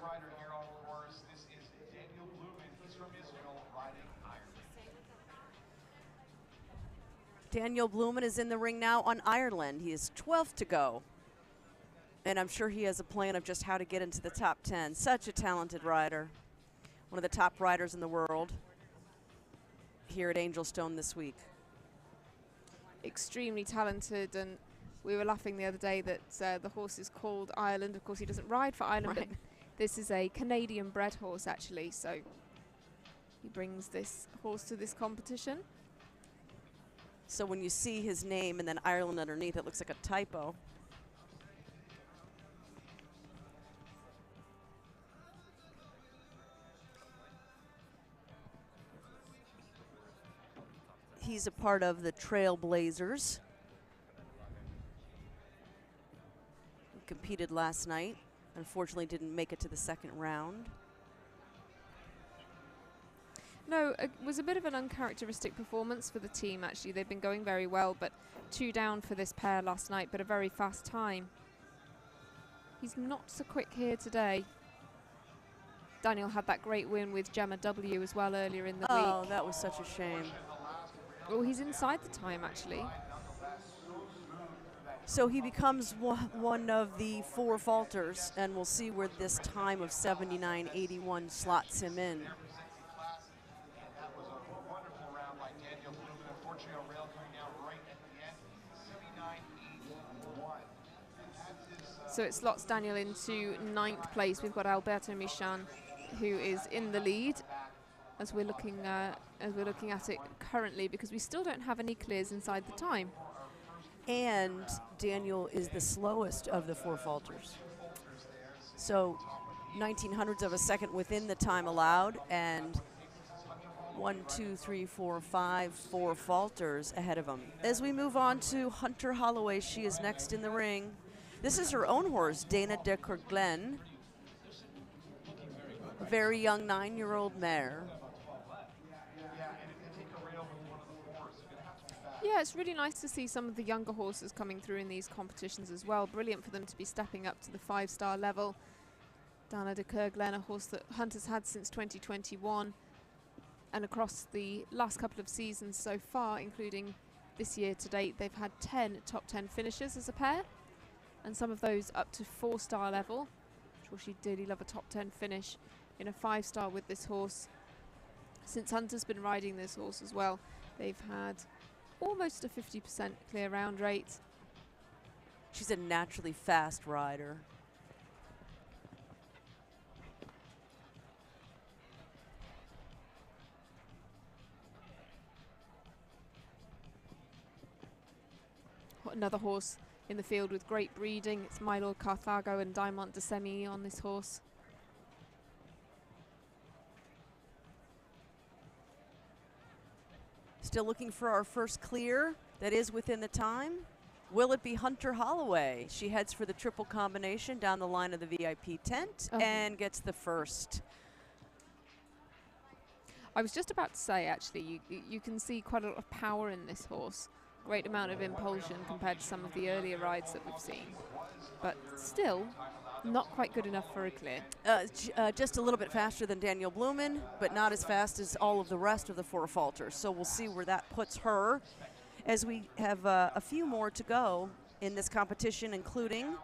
Rider here on course. This is Daniel Blumen. He's from Israel, riding Ireland. Daniel Blumen is in the ring now on Ireland. He is 12th to go. And I'm sure he has a plan of just how to get into the top 10. Such a talented rider. One of the top riders in the world here at Angelstone this week. Extremely talented, and we were laughing the other day that the horse is called Ireland. Of course, he doesn't ride for Ireland, Right. but this is a Canadian-bred horse, actually, so he brings this horse to this competition. So when you see his name and then Ireland underneath, it looks like a typo. He's a part of the Trailblazers. He competed last night. Unfortunately, didn't make it to the second round. No, it was a bit of an uncharacteristic performance for the team, actually. They've been going very well, but 2 down for this pair last night, but a very fast time. He's not so quick here today. Daniel had that great win with Gemma W as well earlier in the week. Oh, that was such a shame. Oh, he's inside the time, actually. So he becomes one of the 4 falters, and we'll see where this time of 79.81 slots him in. So it slots Daniel into 9th place. We've got Alberto Michan, who is in the lead as we're looking at it currently, because we still don't have any clears inside the time. And Daniel is the slowest of the 4 falters. So 1900ths of a second within the time allowed, and 1, 2, 3, 4, 5, 4 falters ahead of him. As we move on to Hunter Holloway, she is next in the ring. This is her own horse, Dana de Courglen. A very young 9-year-old mare. Yeah, it's really nice to see some of the younger horses coming through in these competitions as well. Brilliant for them to be stepping up to the 5-star level. Dana de Courglen, a horse that Hunter's had since 2021. And across the last couple of seasons so far, including this year to date, they've had 10 top 10 finishes as a pair. And some of those up to 4-star level. I'm sure she'd dearly love a top 10 finish in a 5-star with this horse. Since Hunter's been riding this horse as well, they've had almost a 50% clear round rate. She's a naturally fast rider. Another horse in the field with great breeding. It's My Lord Carthago and Diamant de Semi on this horse. Still looking for our first clear that is within the time. Will it be Hunter Holloway? She heads for the triple combination down the line of the VIP tent and gets the first. I was just about to say, actually, you can see quite a lot of power in this horse. Great amount of impulsion compared to some of the earlier rides that we've seen. But still, not quite good enough for a clear. Just a little bit faster than Daniel Blumen, but not as fast as all of the rest of the 4 falters. So we'll see where that puts her as we have a few more to go in this competition, including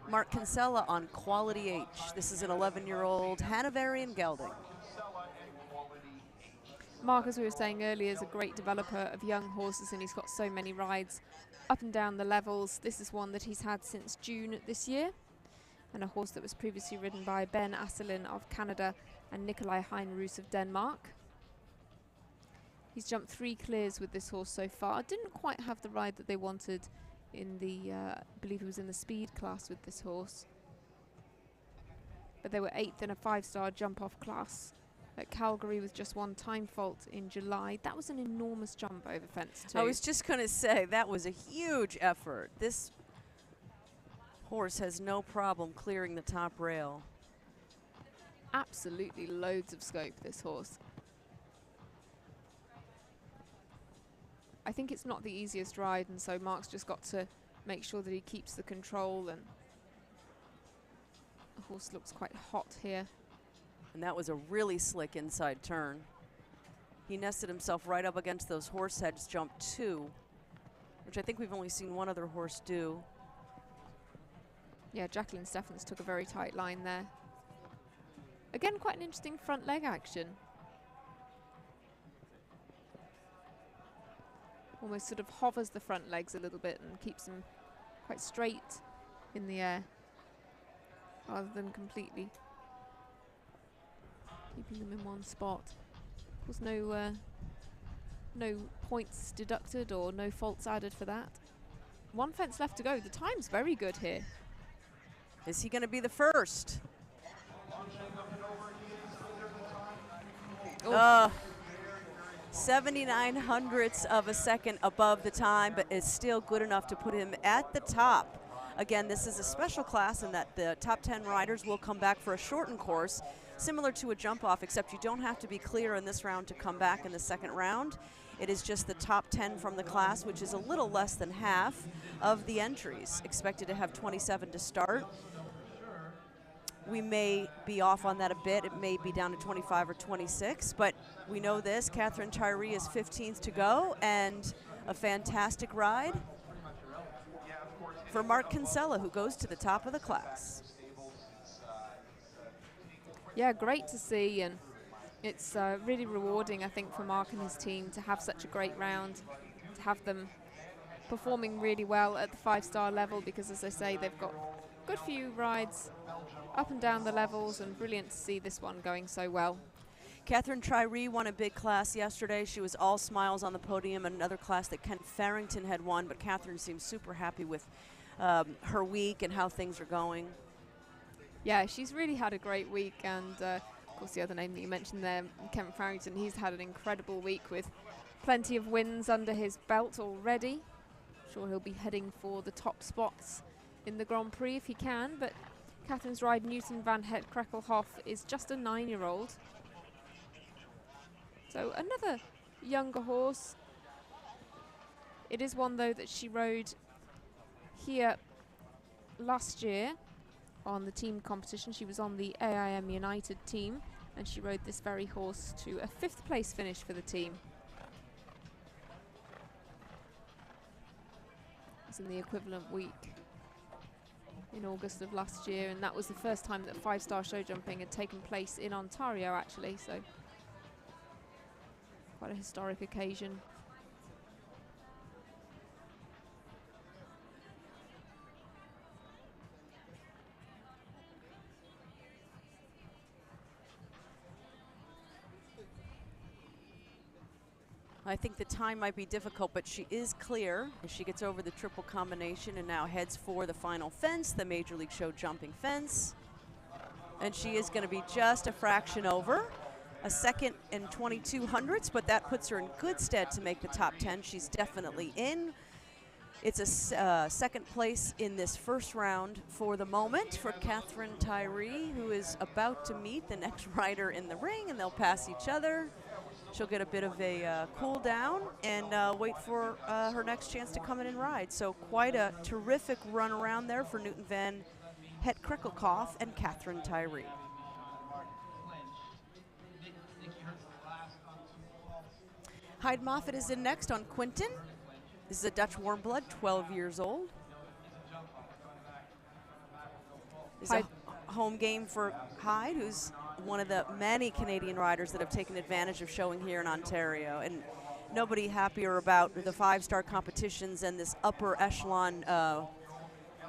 Mark Kinsella on Quality H. This is an 11-year-old Hanoverian gelding. Mark, as we were saying earlier, is a great developer of young horses, and he's got so many rides up and down the levels. This is one that he's had since June this year, and a horse that was previously ridden by Ben Asselin of Canada and Nikolai Heinroos of Denmark. He's jumped 3 clears with this horse so far. Didn't quite have the ride that they wanted in the, I believe he was in the speed class with this horse. But they were 8th in a 5-star jump-off class at Calgary with just 1 time fault in July. That was an enormous jump over fence too. I was just going to say, that was a huge effort. This horse has no problem clearing the top rail. Absolutely loads of scope, this horse. I think it's not the easiest ride, and so Mark's just got to make sure that he keeps the control, and the horse looks quite hot here. And that was a really slick inside turn. He nested himself right up against those horse heads, jump 2, which I think we've only seen one other horse do. Yeah, Jacqueline Steffens took a very tight line there. Again, quite an interesting front leg action. Almost sort of hovers the front legs a little bit and keeps them quite straight in the air, rather than completely keeping them in one spot. Of course, no points deducted or no faults added for that. 1 fence left to go. The time's very good here. Is he going to be the first? 79 hundredths of a second above the time, but is still good enough to put him at the top Again, this is a special class in that the top 10 riders will come back for a shortened course, similar to a jump off, except you don't have to be clear in this round to come back in the second round. It is just the top 10 from the class, which is a little less than half of the entries. Expected to have 27 to start. We may be off on that a bit. It may be down to 25 or 26, but we know this. Catherine Tyree is 15th to go, and a fantastic ride for Mark Kinsella, who goes to the top of the class. Yeah, great to see, and it's really rewarding, I think, for Mark and his team to have such a great round, to have them performing really well at the 5-star level, because, as I say, they've got a good few rides up and down the levels, and brilliant to see this one going so well. Catherine Tyree won a big class yesterday. She was all smiles on the podium, another class that Ken Farrington had won, but Catherine seems super happy with her week and how things are going. Yeah, she's really had a great week, and of course the other name that you mentioned there, Ken Farrington, he's had an incredible week with plenty of wins under his belt already. Sure he'll be heading for the top spots in the Grand Prix if he can, but Catherine's ride, Newton van Het Krekkelhof, is just a 9-year-old. So another younger horse. It is one, though, that she rode here last year on the team competition. She was on the AIM United team, and she rode this very horse to a 5th place finish for the team. It was in the equivalent week in August of last year, and that was the first time that 5-star show jumping had taken place in Ontario, actually, so quite a historic occasion. I think the time might be difficult, but she is clear as she gets over the triple combination and now heads for the final fence, the Major League Show jumping fence. And she is going to be just a fraction over, a 2nd and 22 hundredths, but that puts her in good stead to make the top 10. She's definitely in. It's a 2nd place in this first round for the moment for Catherine Tyree, who is about to meet the next rider in the ring, and they'll pass each other. She'll get a bit of a cool down and wait for her next chance to come in and ride. So quite a terrific run around there for Newton van Het Krekkelhof and Catherine Tyree. Hyde Moffat is in next on Quinton. This is a Dutch warm blood, 12 years old. This is a home game for Hyde, who's one of the many Canadian riders that have taken advantage of showing here in Ontario. And nobody happier about the 5-star competitions and this upper echelon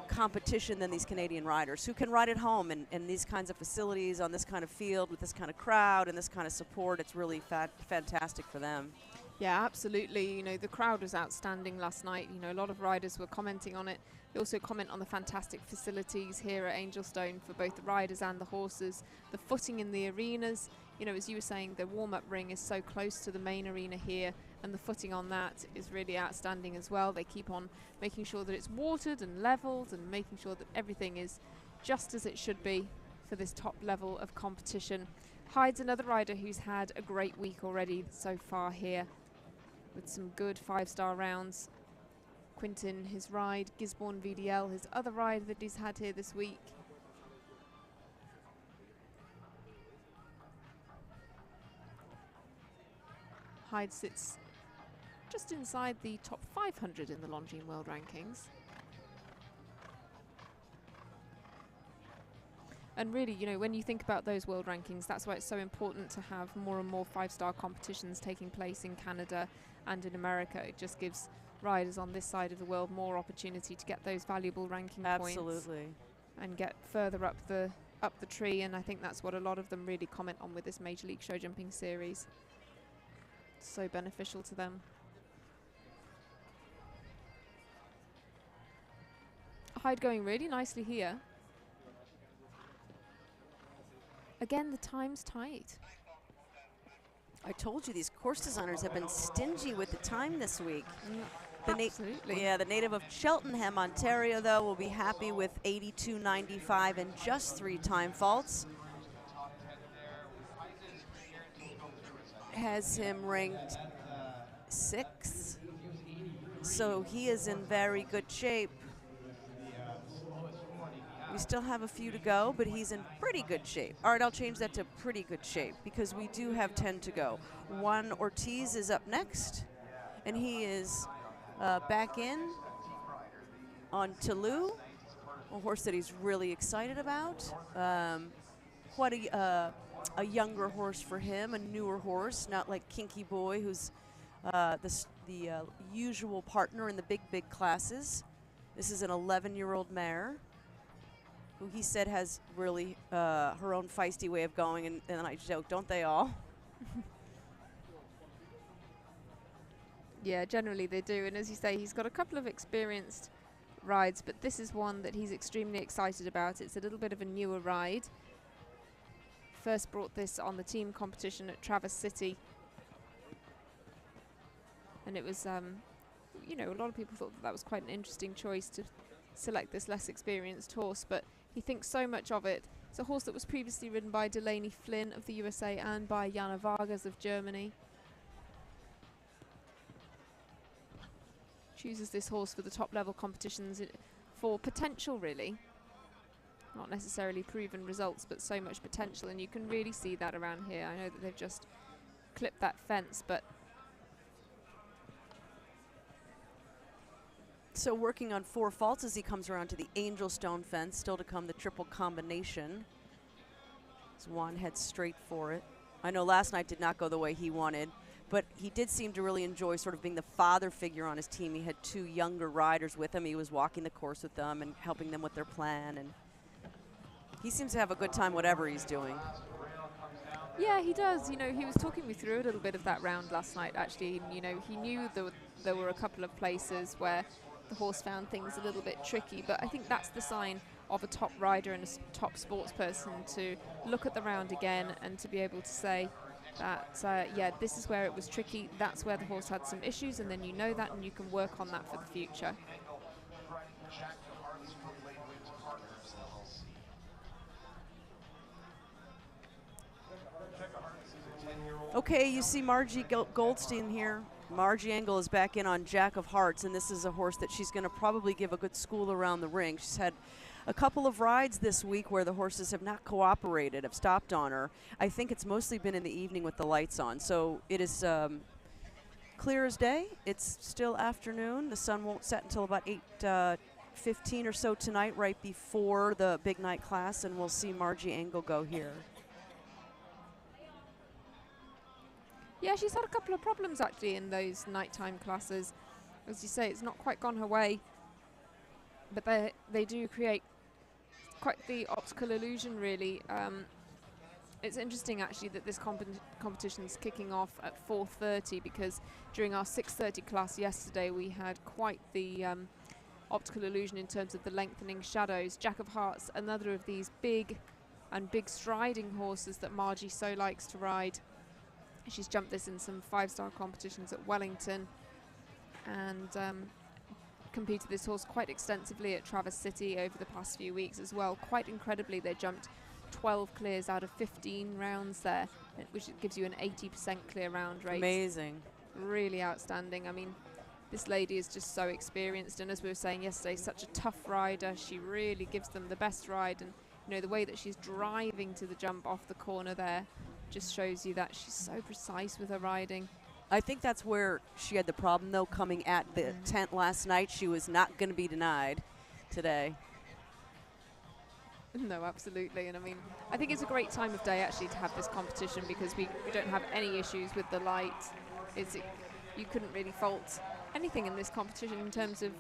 competition than these Canadian riders who can ride at home in these kinds of facilities, on this kind of field, with this kind of crowd and this kind of support. It's really fantastic for them. Yeah, absolutely. You know, the crowd was outstanding last night. You know, a lot of riders were commenting on it. They also comment on the fantastic facilities here at Angelstone for both the riders and the horses. The footing in the arenas, you know, as you were saying, the warm-up ring is so close to the main arena here, and the footing on that is really outstanding as well. They keep on making sure that it's watered and leveled and making sure that everything is just as it should be for this top level of competition. Hyde's another rider who's had a great week already so far here with some good 5-star rounds. Quinton, his ride, Gisborne VDL, his other ride that he's had here this week. Hyde sits just inside the top 500 in the Longines World Rankings. And really, you know, when you think about those world rankings, that's why it's so important to have more and more 5-star competitions taking place in Canada and in America. It just gives riders on this side of the world more opportunity to get those valuable ranking points. Absolutely. And get further up the tree, and I think that's what a lot of them really comment on with this Major League Show Jumping series. It's so beneficial to them. Hyde going really nicely here. Again, the time's tight. I told you these course designers have been stingy with the time this week. Absolutely. Yeah, the native of Cheltenham, Ontario, though, will be happy with 82.95 and just 3 time faults. Has him ranked 6th, so he is in very good shape. We still have a few to go, but he's in pretty good shape. All right, I'll change that to pretty good shape because we do have 10 to go. Juan Ortiz is up next, and he is back in on Toulouse, a horse that he's really excited about. Quite a younger horse for him, a newer horse, not like Kinky Boy, who's the usual partner in the big classes. This is an 11-year-old mare who he said has really her own feisty way of going, and I joke, don't they all? Yeah, generally they do, and as you say, he's got a couple of experienced rides, but this is one that he's extremely excited about. It's a little bit of a newer ride. First brought this on the team competition at Traverse City, and it was, you know, a lot of people thought that was quite an interesting choice to select this less experienced horse, but he thinks so much of it. It's a horse that was previously ridden by Delaney Flynn of the USA and by Jana Vargas of Germany. Chooses this horse for the top level competitions for potential, really. Not necessarily proven results, but so much potential, and you can really see that around here. I know that they've just clipped that fence, but so working on 4 faults as he comes around to the Angel Stone fence. Still to come the triple combination. As Juan heads straight for it. I know last night did not go the way he wanted, but he did seem to really enjoy sort of being the father figure on his team. He had 2 younger riders with him. He was walking the course with them and helping them with their plan, and he seems to have a good time whatever he's doing. yeah, he does. You know, he was talking me through a little bit of that round last night, actually. You know, he knew there were a couple of places where the horse found things a little bit tricky, but I think that's the sign of a top rider and a top sports person, to look at the round again and to be able to say that, yeah, this is where it was tricky, that's where the horse had some issues, and then you know that and you can work on that for the future. Okay, you see Margie Goldstein here. Margie Engel is back in on Jack of Hearts, and this is a horse that she's going to probably give a good school around the ring. She's had a couple of rides this week where the horses have not cooperated, have stopped on her. I think it's mostly been in the evening with the lights on, so it is clear as day. It's still afternoon. The sun won't set until about 8:15 or so tonight, right before the big night class, and we'll see Margie Engel go here. Yeah, she's had a couple of problems actually in those nighttime classes. As you say, it's not quite gone her way, but they do create quite the optical illusion, really. It's interesting actually that this competition's kicking off at 4:30, because during our 6:30 class yesterday we had quite the optical illusion in terms of the lengthening shadows. Jack of Hearts, another of these big striding horses that Margie so likes to ride. She's jumped this in some 5-star competitions at Wellington, and competed this horse quite extensively at Traverse City over the past few weeks as well. Quite incredibly, they jumped 12 clears out of 15 rounds there, which gives you an 80% clear round rate. Amazing. Really outstanding. I mean, this lady is just so experienced, and as we were saying yesterday, such a tough rider. She really gives them the best ride, and you know, the way that she's driving to the jump off the corner there just shows you that she's so precise with her riding. I think that's where she had the problem, though, coming at the tent last night. She was not going to be denied today. No, absolutely. And I mean, I think it's a great time of day actually to have this competition, because we don't have any issues with the light. You couldn't really fault anything in this competition in terms of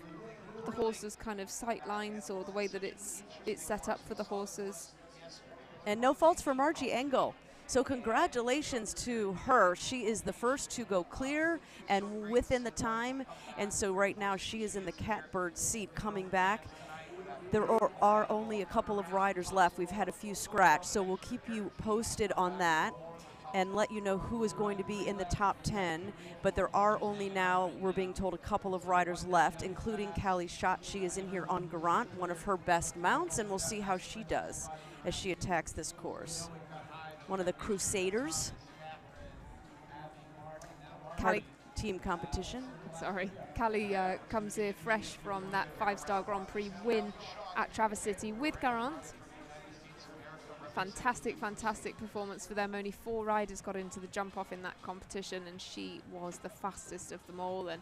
the horses' kind of sight lines or the way that it's set up for the horses. And no faults for Margie Engel. So congratulations to her. She is the first to go clear and within the time. And so right now she is in the catbird seat coming back. There are only a couple of riders left. We've had a few scratch, so we'll keep you posted on that. and let you know who is going to be in the top 10. But there are only now, we're being told, a couple of riders left, including Callie Schott. She is in here on Garant, one of her best mounts, and we'll see how she does as she attacks this course. One of the Crusaders. Callie, team competition. Sorry. Callie comes here fresh from that 5-star Grand Prix win at Traverse City with Garant. Fantastic, fantastic performance for them. Only 4 riders got into the jump off in that competition, and she was the fastest of them all. And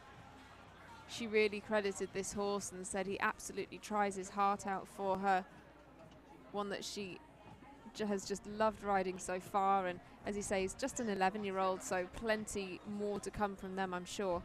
she really credited this horse and said he absolutely tries his heart out for her. One that she has just loved riding so far, and as you say, he's just an 11-year-old, so plenty more to come from them, I'm sure.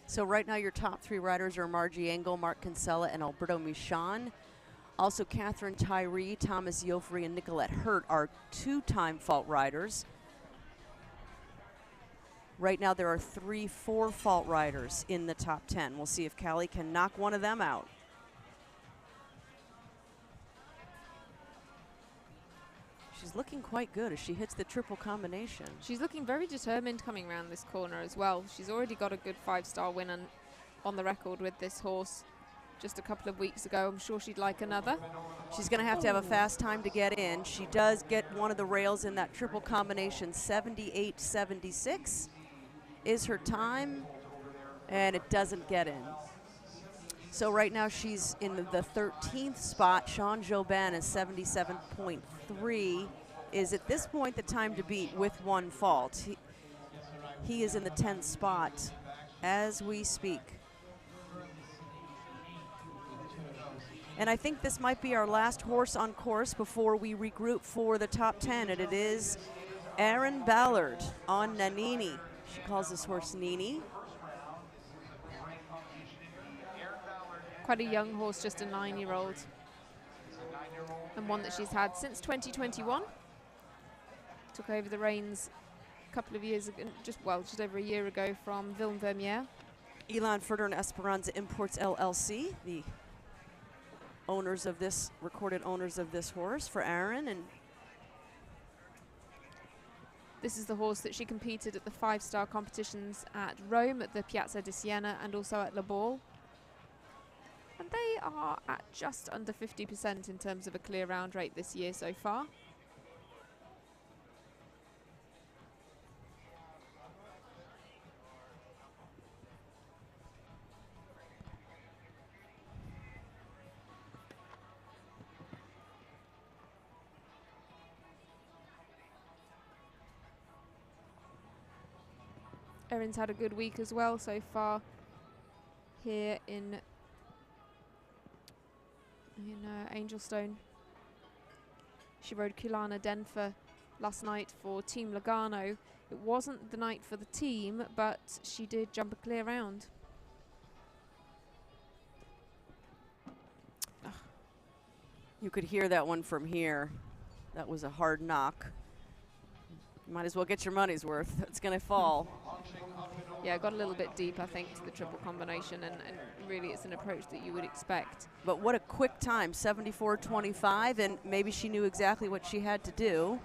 So right now your top 3 riders are Margie Engel, Mark Kinsella, and Alberto Michon. Also Catherine Tyree, Thomas Yofri, and Nicolette Hurt are 2-time fault riders. Right now there are 3 4-fault riders in the top 10. We'll see if Callie can knock one of them out. She's looking quite good as she hits the triple combination. She's looking very determined coming around this corner as well. She's already got a good 5-star win on the record with this horse just a couple of weeks ago. I'm sure she'd like another. She's going to have a fast time to get in. She does get one of the rails in that triple combination. 78.76 is her time, and it doesn't get in. So right now she's in the 13th spot. Sean Jobin is 77.3. Is at this point the time to beat with 1 fault. He is in the 10th spot as we speak. And I think this might be our last horse on course before we regroup for the top 10, and it is Erin Ballard on Nanini. She calls this horse Nini. Quite a young horse, just a 9-year-old, and one that she's had since 2021. Took over the reins a couple of years ago, just over a year ago from Vilm Vermeer. Elan Furter and Esperanza Imports LLC, the owners of this, recorded owners of this horse for Erin. And this is the horse that she competed at the 5-star competitions at Rome, at the Piazza di Siena, and also at Le Ball. And they are at just under 50% in terms of a clear round rate this year so far. Erin's had a good week as well so far here in Angelstone. She rode Kulana Denver last night for Team Logano. It wasn't the night for the team, but she did jump a clear round. you could hear that one from here. That was a hard knock. You might as well get your money's worth. It's going to fall. Yeah, got a little bit deep, I think, to the triple combination, and really it's an approach that you would expect. But what a quick time, 74.25, and maybe she knew exactly what she had to do,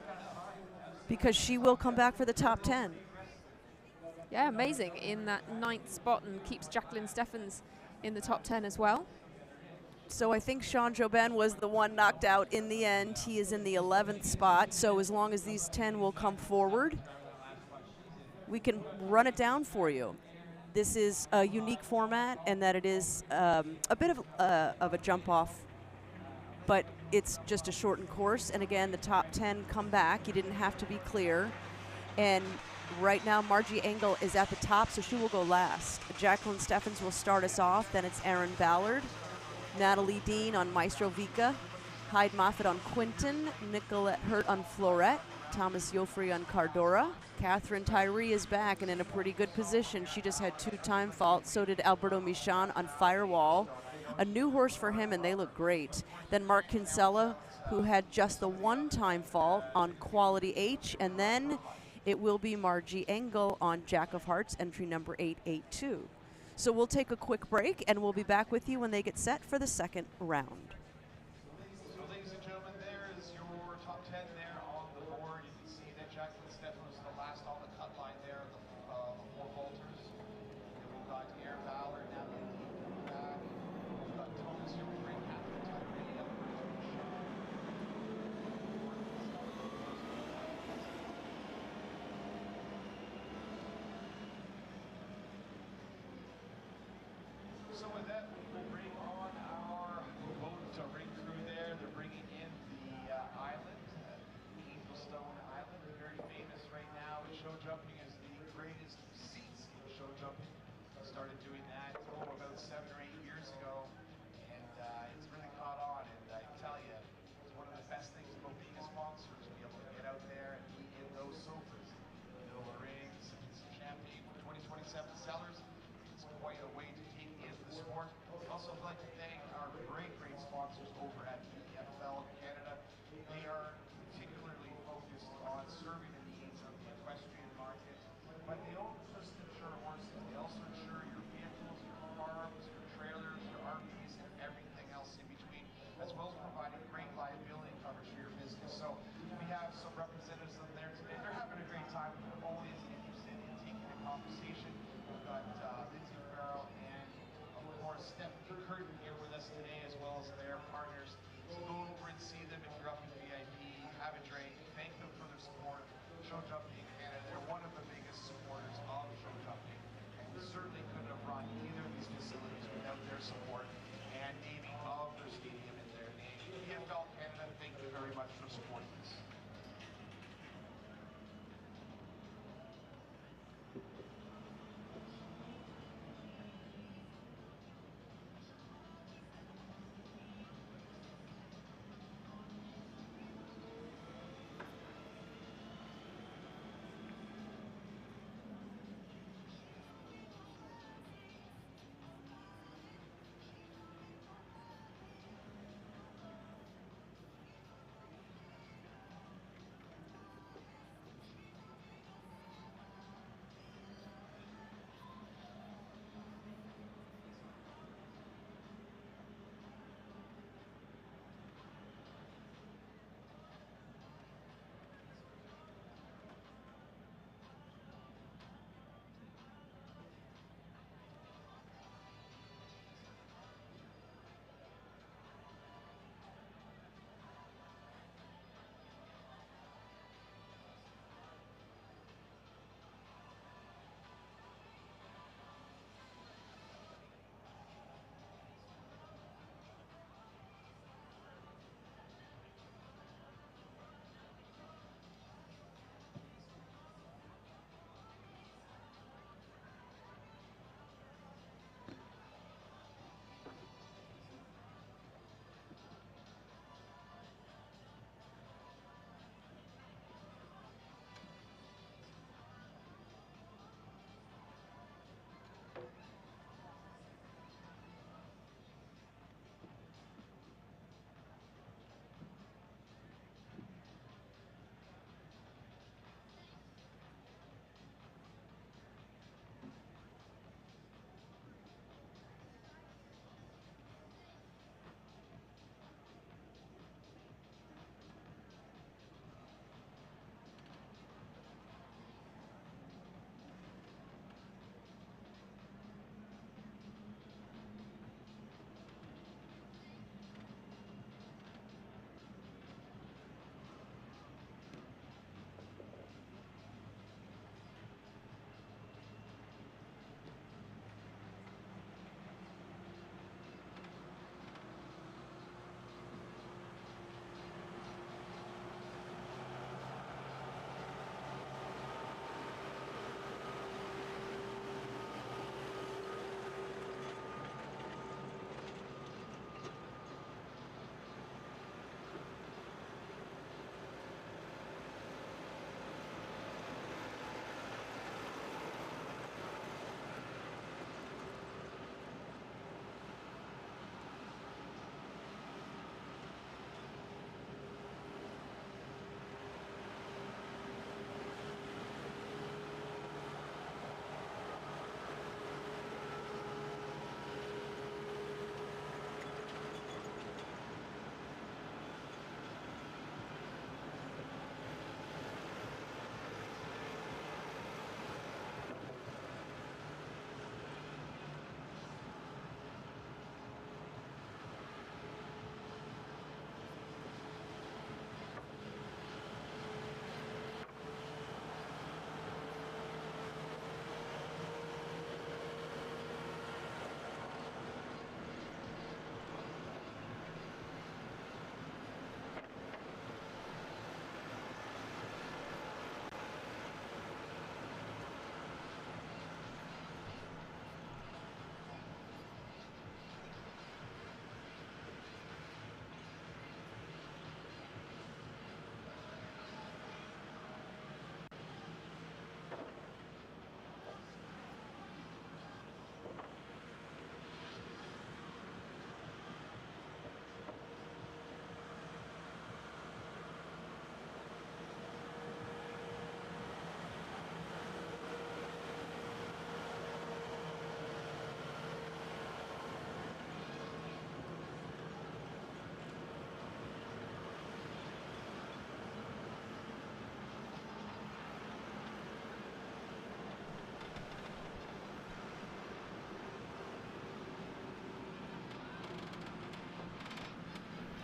because she will come back for the top 10. Yeah, amazing in that 9th spot, and keeps Jacqueline Steffens in the top 10 as well. So I think Sean Jobin was the one knocked out in the end. He is in the 11th spot, so as long as these 10 will come forward, we can run it down for you. This is a unique format in that it is a bit of a jump off, but it's just a shortened course. And again, the top 10 come back. You didn't have to be clear. And right now, Margie Engel is at the top, so she will go last. Jacqueline Steffens will start us off. Then it's Erin Ballard, Natalie Dean on Maestro Vika, Hyde Moffitt on Quinton, Nicolette Hurt on Florette, Thomas Yofri on Cardora. Catherine Tyree is back and in a pretty good position. She just had 2 time faults. So did Alberto Michon on Firewall. a new horse for him, and they look great. Then Mark Kinsella, who had just the one-time fault on Quality H, and then it will be Margie Engel on Jack of Hearts, entry number 882. So we'll take a quick break, and we'll be back with you when they get set for the second round. So ladies and gentlemen, there is your top 10 there on the board. You can see that Jacqueline Stefan was the last on the cut line there, the four vaulters. And we've got Air Valor, Natalie Dean back. We've got Thomas here, great Catherine Tyree, So with that, we will bring on our boat ring crew there. They're bringing in the island, Angelstone Island, very famous right now. Show jumping is the greatest seats in show jumping. I started doing that about 7 or 8 years ago, and it's really caught on. And I tell you, it's one of the best things about being a sponsor is to be able to get out there and be in those sofas, middle of the rings, and some champagne for 2027 sellers. It's quite a way to take in the sport. I'd also like to thank our great sponsors over at BFL Canada. They are particularly focused on serving the needs of the equestrian market, but they don't just insure horses. They also insure your vehicles, your farms, your trailers, your RVs, and everything else in between, as well as providing great liability coverage for your business. So we have some representatives of there today. They're having a great time. They're always interested in taking a conversation. We've got Lindsay Farrell and, of course, Stephanie Curtin here with us today, as well as their partners. So go over and see them if you're up in VIP, have a drink, thank them for their support. Show Jumping in Canada, they're one of the biggest supporters of show jumping, and we certainly couldn't have run either of these facilities without their support and naming of their stadium in their name. BFL Canada, thank you very much for supporting this.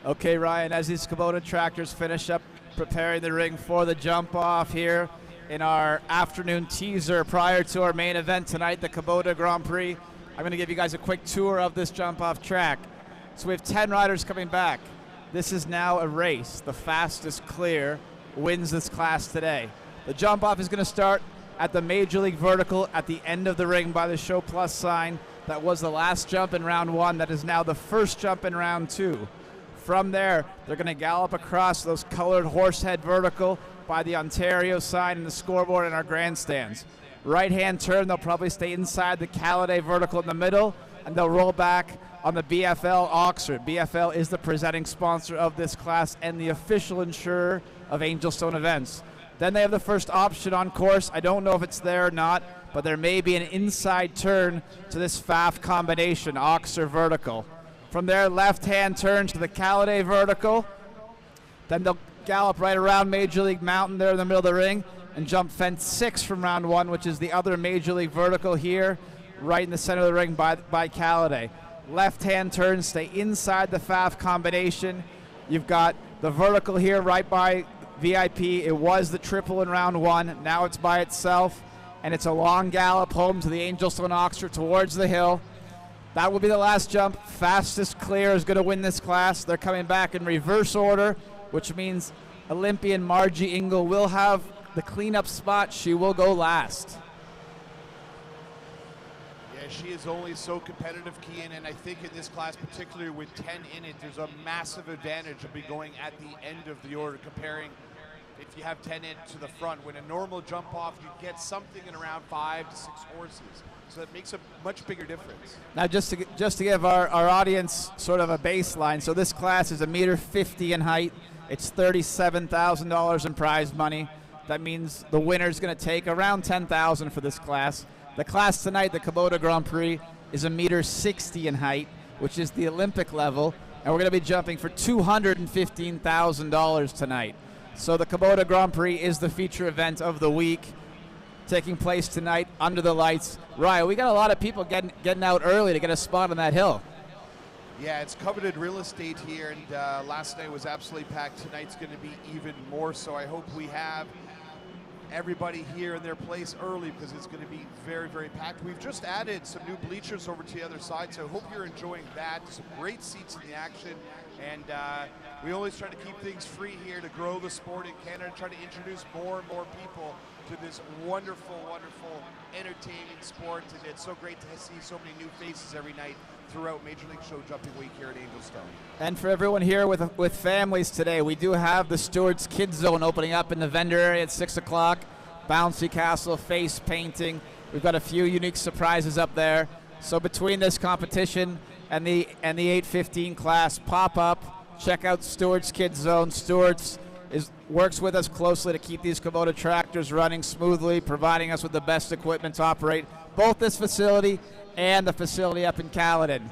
Okay, Ryan, as these Kubota tractors finish up preparing the ring for the jump off here in our afternoon teaser prior to our main event tonight, the Kubota Grand Prix, I'm going to give you guys a quick tour of this jump off track. So we have 10 riders coming back. This is now a race. The fastest clear wins this class today. The jump off is going to start at the Major League vertical at the end of the ring by the Show Plus sign. That was the last jump in round 1. That is now the first jump in round 2. From there, they're going to gallop across those colored horsehead vertical by the Ontario sign and the scoreboard in our grandstands. Right-hand turn, they'll probably stay inside the Caladay vertical in the middle, and they'll roll back on the BFL Oxford. BFL is the presenting sponsor of this class and the official insurer of Angelstone events. Then they have the first option on course. I don't know if it's there or not, but there may be an inside turn to this FAF combination, Oxford vertical. From there, left-hand turn to the Caladay vertical. Then they'll gallop right around Major League Mountain there in the middle of the ring and jump fence 6 from round 1, which is the other Major League vertical here, right in the center of the ring by Caladay. Left-hand turn, stay inside the FAF combination. You've got the vertical here right by VIP. It was the triple in round 1. Now it's by itself, and it's a long gallop home to the Angelstone Oxford towards the hill. That will be the last jump. Fastest clear is going to win this class. They're coming back in reverse order, which means Olympian Margie Ingle will have the cleanup spot. She will go last. Yeah, she is only so competitive, Kian, and I think in this class, particularly with 10 in it, there's a massive advantage of be going at the end of the order, comparing if you have 10 in to the front. When a normal jump off, you get something in around 5 to 6 horses. So that makes a much bigger difference. Now, just to give our audience sort of a baseline, so this class is 1.50 meters in height. It's $37,000 in prize money. That means the winner's going to take around $10,000 for this class. The class tonight, the Kubota Grand Prix, is 1.60 meters in height, which is the Olympic level, and we're going to be jumping for $215,000 tonight. So the Kubota Grand Prix is the feature event of the week, taking place tonight under the lights. Ryan, we got a lot of people getting out early to get a spot on that hill. Yeah, it's coveted real estate here, and last night was absolutely packed. Tonight's going to be even more so. I hope we have everybody here in their place early because it's going to be very, very packed. We've just added some new bleachers over to the other side, so I hope you're enjoying that. Some great seats in the action, and we always try to keep things free here to grow the sport in Canada, try to introduce more and more people to this wonderful, wonderful, entertaining sport, and it's so great to see so many new faces every night throughout Major League Show Jumping Week here at Angelstone. And for everyone here with families today, we do have the Stewart's Kids Zone opening up in the vendor area at 6 o'clock. Bouncy castle, face painting. We've got a few unique surprises up there. So between this competition and the 8:15 class pop-up, check out Stewart's Kids Zone. Stewart's works with us closely to keep these Kubota tractors running smoothly, providing us with the best equipment to operate both this facility and the facility up in Caledon.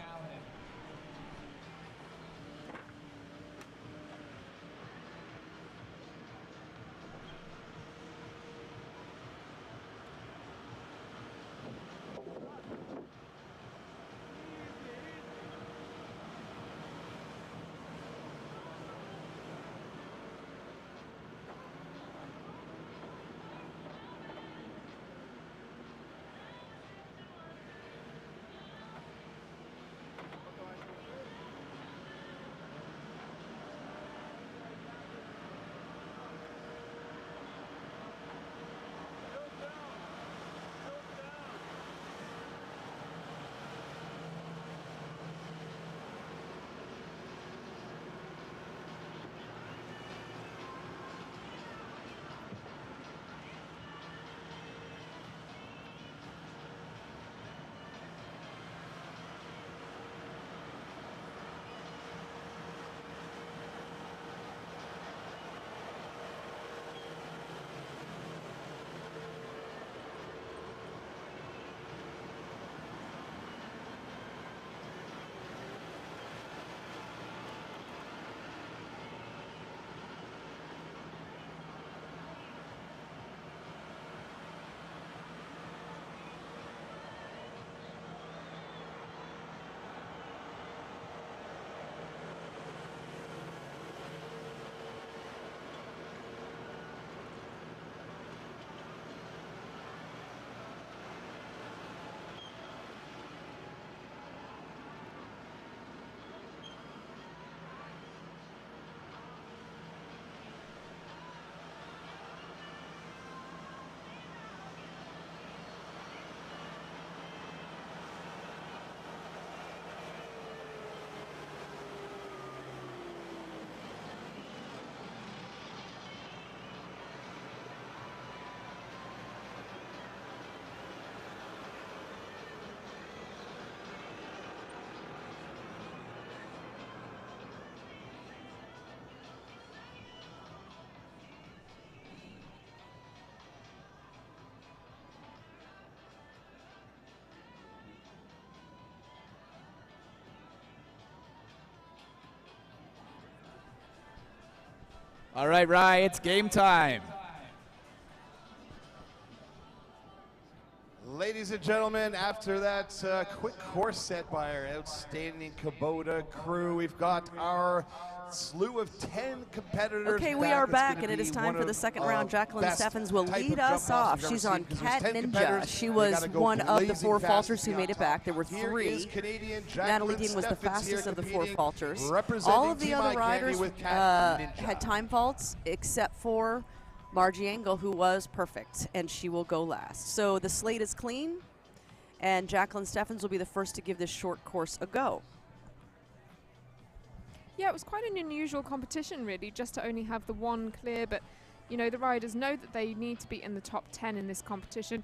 All right, Rye, it's game time. Ladies and gentlemen, after that quick course set by our outstanding Kubota crew, we've got our slew of 10 competitors. Okay, we are back, and it is time for the second round. Jacqueline Steffens will lead us off. She's on Cat Ninja. She was one of the 4 falters who made it back. There were 3. Natalie Dean was the fastest of the 4 falters. All of the other riders had time faults except for Margie Engel, who was perfect, and she will go last. So the slate is clean, and Jacqueline Steffens will be the first to give this short course a go. Yeah, it was quite an unusual competition, really, just to only have the 1 clear, but, you know, the riders know that they need to be in the top 10 in this competition,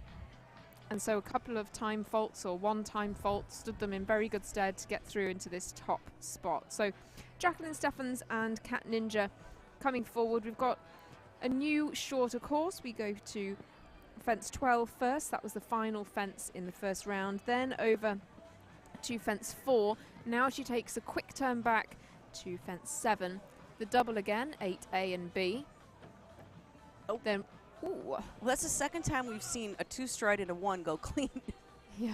and so a couple of time faults or 1 time fault stood them in very good stead to get through into this top spot. So Jacqueline Steffens and Cat Ninja coming forward. We've got a new shorter course. We go to fence 12 first. That was the final fence in the first round. Then over to fence 4. Now she takes a quick turn back to fence 7. The double again, 8A and B. Oh. Then, ooh. Well, that's the second time we've seen a 2-stride and a 1 go clean. Yeah.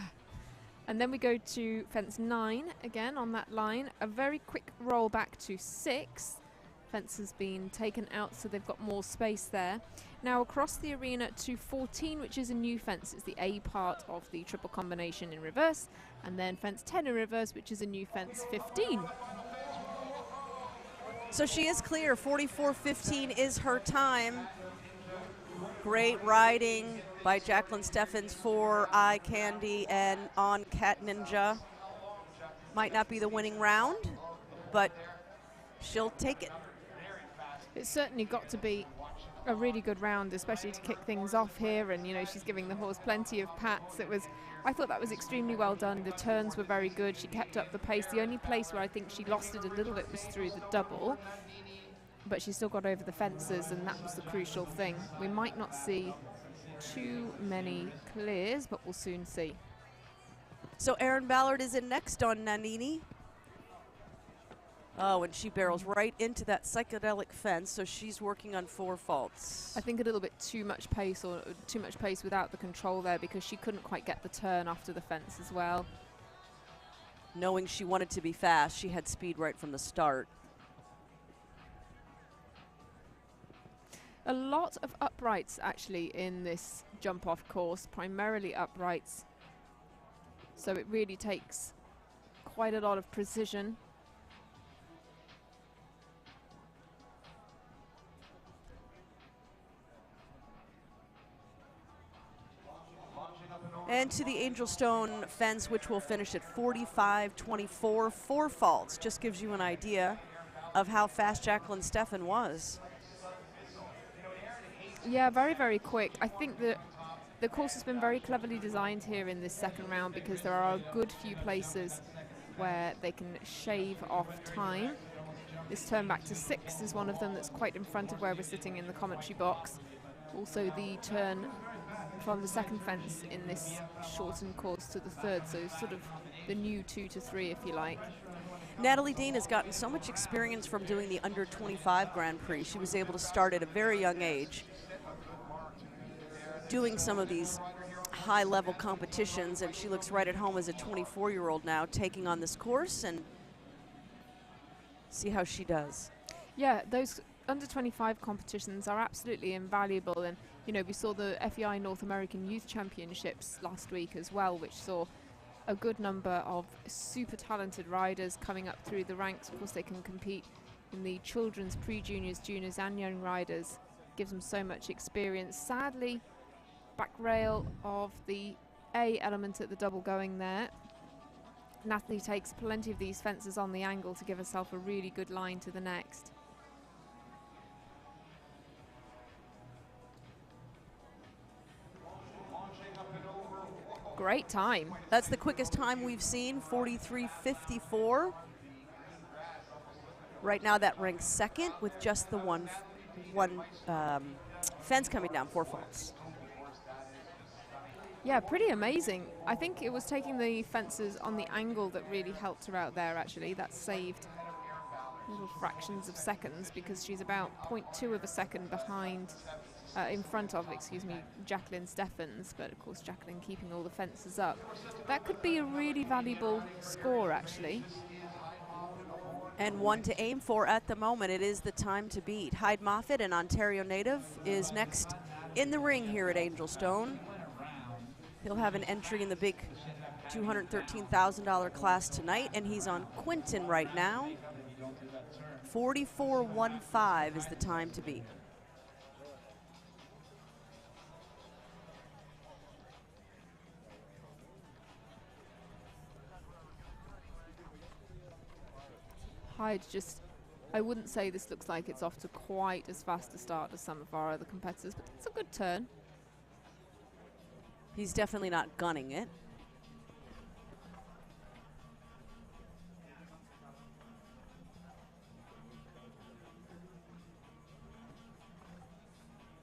And then we go to fence 9 again on that line. A very quick roll back to 6. Fence has been taken out, so they've got more space there. Now across the arena to 14, which is a new fence. It's the A part of the triple combination in reverse. And then fence 10 in reverse, which is a new fence 15. So she is clear. 44:15 is her time. Great riding by Jacqueline Steffens for Eye Candy and on Cat Ninja. Might not be the winning round, but she'll take it. It's certainly got to be a really good round, especially to kick things off here, and you know, she's giving the horse plenty of pats. I thought that was extremely well done. The turns were very good. She kept up the pace. The only place where I think she lost it a little bit was through the double, but she still got over the fences, and that was the crucial thing. We might not see too many clears, but we'll soon see. So Erin Ballard is in next on Nannini. Oh, and she barrels right into that psychedelic fence, so she's working on 4 faults. I think a little bit too much pace, or too much pace without the control there, because she couldn't quite get the turn after the fence as well. Knowing she wanted to be fast, she had speed right from the start. A lot of uprights actually in this jump-off course, primarily uprights. So it really takes quite a lot of precision. And to the Angelstone fence, which will finish at 45:24, 4 faults. Just gives you an idea of how fast Jacqueline Steffens was. Yeah, very, very quick. I think that the course has been very cleverly designed here in this second round, because there are a good few places where they can shave off time. This turn back to 6 is one of them that's quite in front of where we're sitting in the commentary box. Also the turn from the second fence in this shortened course to the third, so sort of the new 2 to 3, if you like. Natalie Dean has gotten so much experience from doing the under 25 Grand Prix. She was able to start at a very young age doing some of these high-level competitions, and she looks right at home as a 24-year-old now, taking on this course, and see how she does. Yeah, those under 25 competitions are absolutely invaluable, and you know, we saw the FEI North American Youth Championships last week as well, which saw a good number of super talented riders coming up through the ranks. Of course, they can compete in the children's, pre-juniors, juniors and young riders. Gives them so much experience. Sadly, back rail of the A element at the double going there. Natalie takes plenty of these fences on the angle to give herself a really good line to the next. Great time. That's the quickest time we've seen, 43:54. Right now that ranks second with just the one fence coming down, 4 faults. Yeah, pretty amazing. I think it was taking the fences on the angle that really helped her out there, actually. That saved little fractions of seconds, because she's about 0.2 of a second behind, in front of, excuse me, Jacqueline Steffens, but of course Jacqueline keeping all the fences up. That could be a really valuable score, actually. And one to aim for at the moment. It is the time to beat. Hyde Moffitt, an Ontario native, is next in the ring here at Angelstone. He'll have an entry in the big $213,000 class tonight, and he's on Quinton right now. 44.15 is the time to beat. Hyde just, I wouldn't say this looks like it's off to quite as fast a start as some of our other competitors, but it's a good turn. He's definitely not gunning it.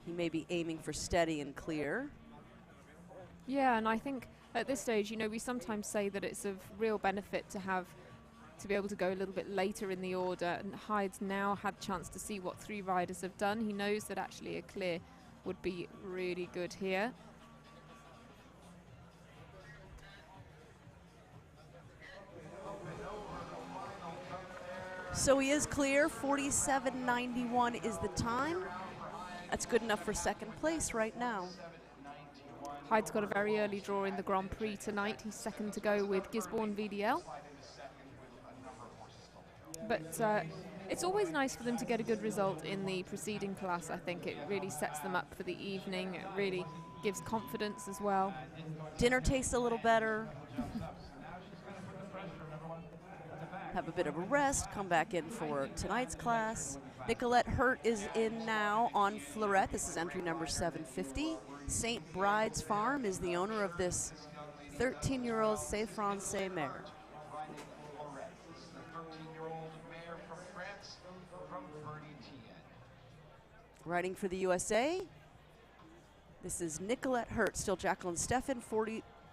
He may be aiming for steady and clear. Yeah, and I think at this stage, you know, we sometimes say that it's of real benefit to be able to go a little bit later in the order, and Hyde's now had chance to see what 3 riders have done. He knows that actually a clear would be really good here. So he is clear. 47.91 is the time. That's good enough for second place right now. Hyde's got a very early draw in the Grand Prix tonight. He's second to go with Gisborne VDL. But it's always nice for them to get a good result in the preceding class, I think. It really sets them up for the evening. It really gives confidence as well. Dinner tastes a little better. Have a bit of a rest, come back in for tonight's class. Nicolette Hurt is in now on Fleurette. This is entry number 750. St. Bride's Farm is the owner of this 13-year-old C'est Francais mare. Riding for the USA, this is Nicolette Hurt. Still Jacqueline Steffen,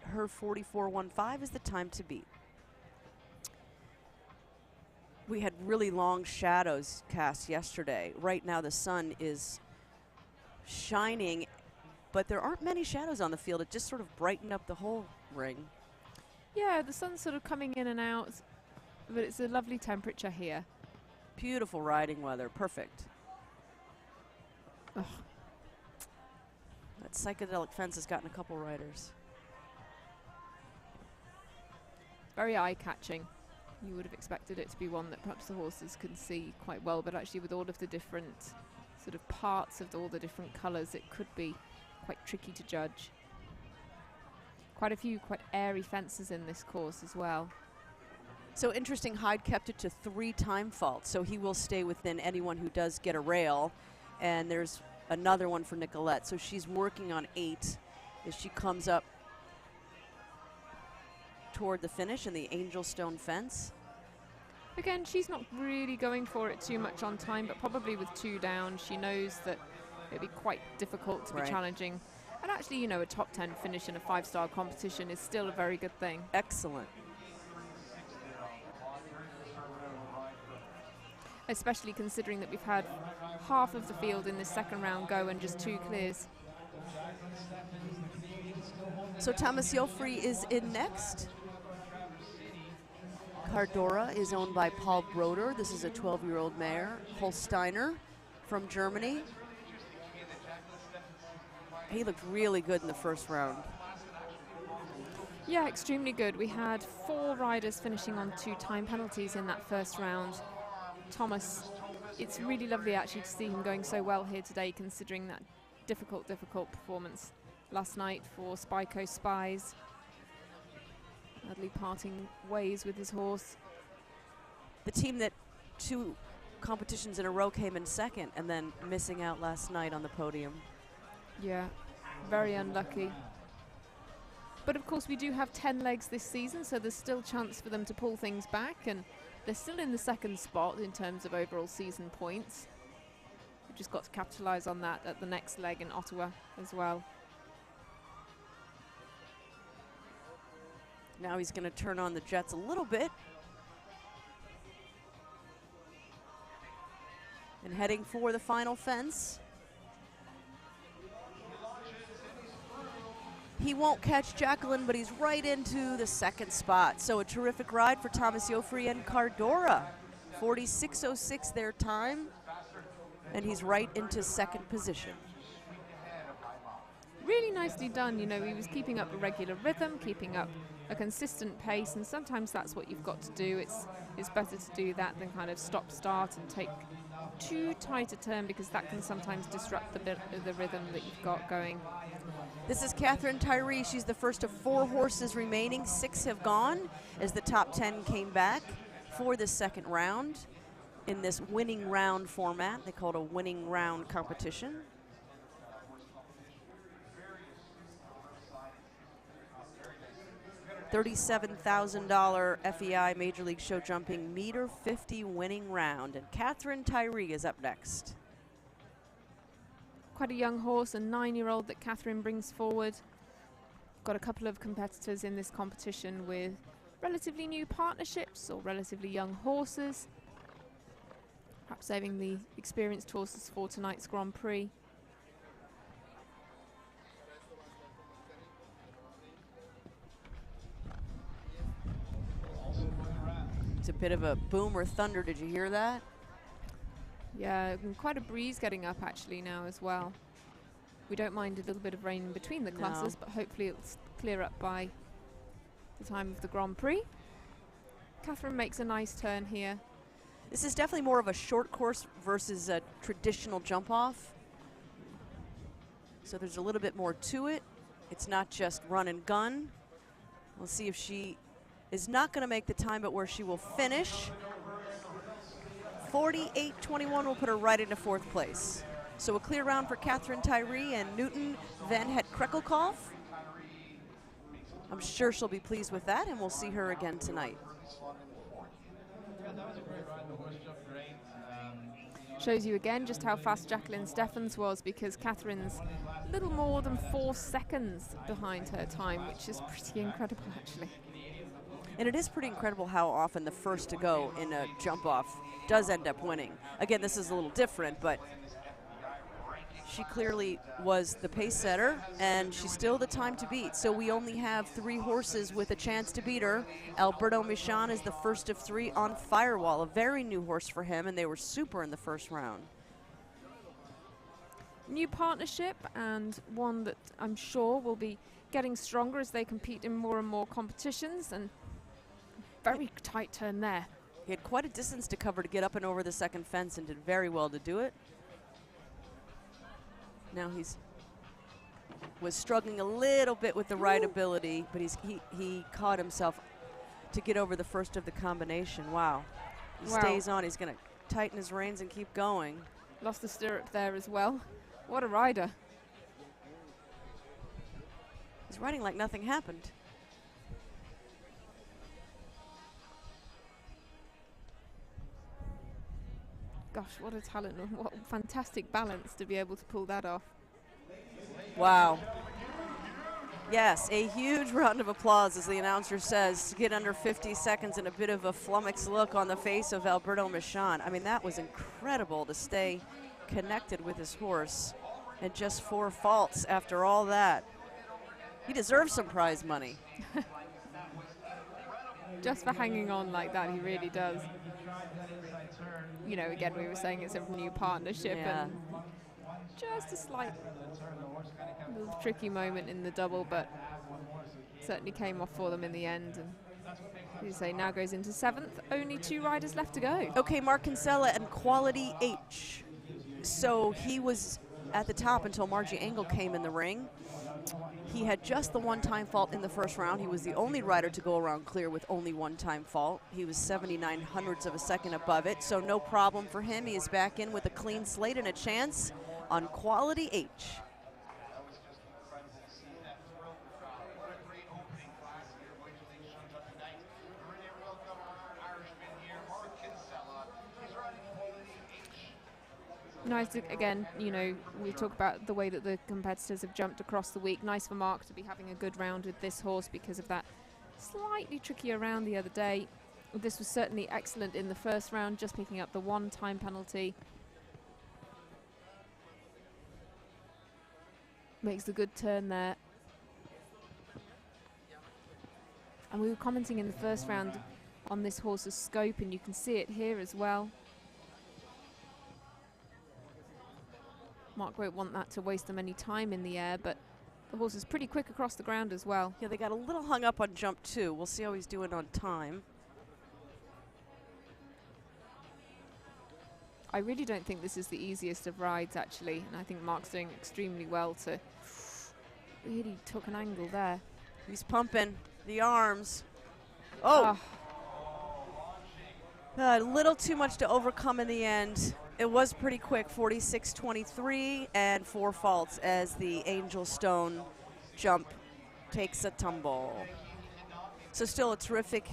her 44.15 is the time to beat. We had really long shadows cast yesterday. Right now the sun is shining, but there aren't many shadows on the field. It just sort of brightened up the whole ring. Yeah, the sun's sort of coming in and out, but it's a lovely temperature here. Beautiful riding weather, perfect. Ugh. That psychedelic fence has gotten a couple riders. Very eye-catching. You would have expected it to be one that perhaps the horses can see quite well, but actually with all of the different sort of parts of all the different colours, it could be quite tricky to judge. Quite a few quite airy fences in this course as well. So interesting, Hyde kept it to 3 time faults, so he will stay within anyone who does get a rail. And there's another one for Nicolette, so she's working on 8 as she comes up toward the finish in the Angelstone fence. Again, she's not really going for it too much on time, but probably with 2 down, she knows that it'd be quite difficult to be challenging. And actually, you know, a top 10 finish in a 5-star competition is still a very good thing. Excellent. Especially considering that we've had half of the field in this second round go and just 2 clears. So Thomas Joffrey is in next. Cardora is owned by Paul Broder. This is a 12-year-old mare, Holsteiner from Germany. He looked really good in the first round. Yeah, extremely good. We had 4 riders finishing on 2 time penalties in that first round. Thomas, it's really lovely actually to see him going so well here today, considering that difficult performance last night for Spy Coast Spies. Sadly parting ways with his horse. The team that 2 competitions in a row came in second and then missing out last night on the podium. Yeah, very unlucky. But of course we do have 10 legs this season, so there's still chance for them to pull things back, and they're still in the second spot in terms of overall season points. We've just got to capitalise on that at the next leg in Ottawa as well. Now he's going to turn on the jets a little bit. And heading for the final fence. He won't catch Jacqueline, but he's right into the second spot. So a terrific ride for Thomas Joffrey and Cardora. 46.06 their time, and he's right into second position. Really nicely done. You know, he was keeping up a regular rhythm, keeping up a consistent pace, and sometimes that's what you've got to do. It's better to do that than kind of stop, start, and take too tight a turn, because that can sometimes disrupt the rhythm that you've got going. This is Catherine Tyree. She's the first of 4 horses remaining. 6 have gone as the top 10 came back for the second round in this winning round format. They call it a winning round competition. $37,000 FEI Major League Show Jumping meter 50 winning round, and Catherine Tyree is up next. Quite a young horse, a 9-year-old that Catherine brings forward. Got a couple of competitors in this competition with relatively new partnerships or relatively young horses. Perhaps saving the experienced horses for tonight's Grand Prix. It's a bit of a boom or thunder. Did you hear that? Yeah, and quite a breeze getting up actually now as well. We don't mind a little bit of rain in between the classes, but hopefully it'll clear up by the time of the Grand Prix. Catherine makes a nice turn here. This is definitely more of a short course versus a traditional jump off. So there's a little bit more to it. It's not just run and gun. We'll see if she is not going to make the time, but where she will finish. 48.21 will put her right into 4th place. So a clear round for Catherine Tyree and Newton Van Het Krekelkoff. I'm sure she'll be pleased with that, and we'll see her again tonight. Shows you again just how fast Jacqueline Steffens was, because Catherine's a little more than 4 seconds behind her time, which is pretty incredible actually. And it is pretty incredible how often the first to go in a jump off does end up winning. Again, this is a little different, but she clearly was the pace setter, and she's still the time to beat. So we only have 3 horses with a chance to beat her. Alberto Michon is the first of 3 on Firewall, a very new horse for him, and they were super in the first round. New partnership, and one that I'm sure will be getting stronger as they compete in more and more competitions, and very tight turn there. He had quite a distance to cover to get up and over the second fence, and did very well to do it. Now was struggling a little bit with the rideability, but he caught himself to get over the first of the combination. Wow. He stays on. He's going to tighten his reins and keep going. Lost the stirrup there as well. What a rider. He's riding like nothing happened. Gosh, what a talent, and what fantastic balance to be able to pull that off. Wow. Yes, a huge round of applause, as the announcer says, to get under 50 seconds, and a bit of a flummoxed look on the face of Alberto Michon. I mean, that was incredible to stay connected with his horse, and just 4 faults after all that. He deserves some prize money. Just for hanging on like that, he really does. You know, again, we were saying it's a new partnership, and just a slight little tricky moment in the double, but certainly came off for them in the end. And as you say, now goes into 7th. Only 2 riders left to go. Okay, Mark Kinsella and Quality H. So he was at the top until Margie Engel came in the ring. He had just the 1-time fault in the first round. He was the only rider to go around clear with only 1-time fault. He was 79/100ths of a second above it, so no problem for him. He is back in with a clean slate and a chance on Quality H. Nice to, again, you know, we talk about the way that the competitors have jumped across the week. Nice for Mark to be having a good round with this horse because of that slightly trickier round the other day. This was certainly excellent in the first round, just picking up the 1-time penalty. Makes a good turn there. And we were commenting in the first round on this horse's scope, and you can see it here as well. Mark won't want that to waste them any time in the air, but the horse is pretty quick across the ground as well. Yeah, they got a little hung up on jump 2. We'll see how he's doing on time. I really don't think this is the easiest of rides, actually, and I think Mark's doing extremely well to really took an angle there. He's pumping the arms. Oh! A little too much to overcome in the end. It was pretty quick, 46.23 and 4 faults as the Angel Stone jump takes a tumble. So still a terrific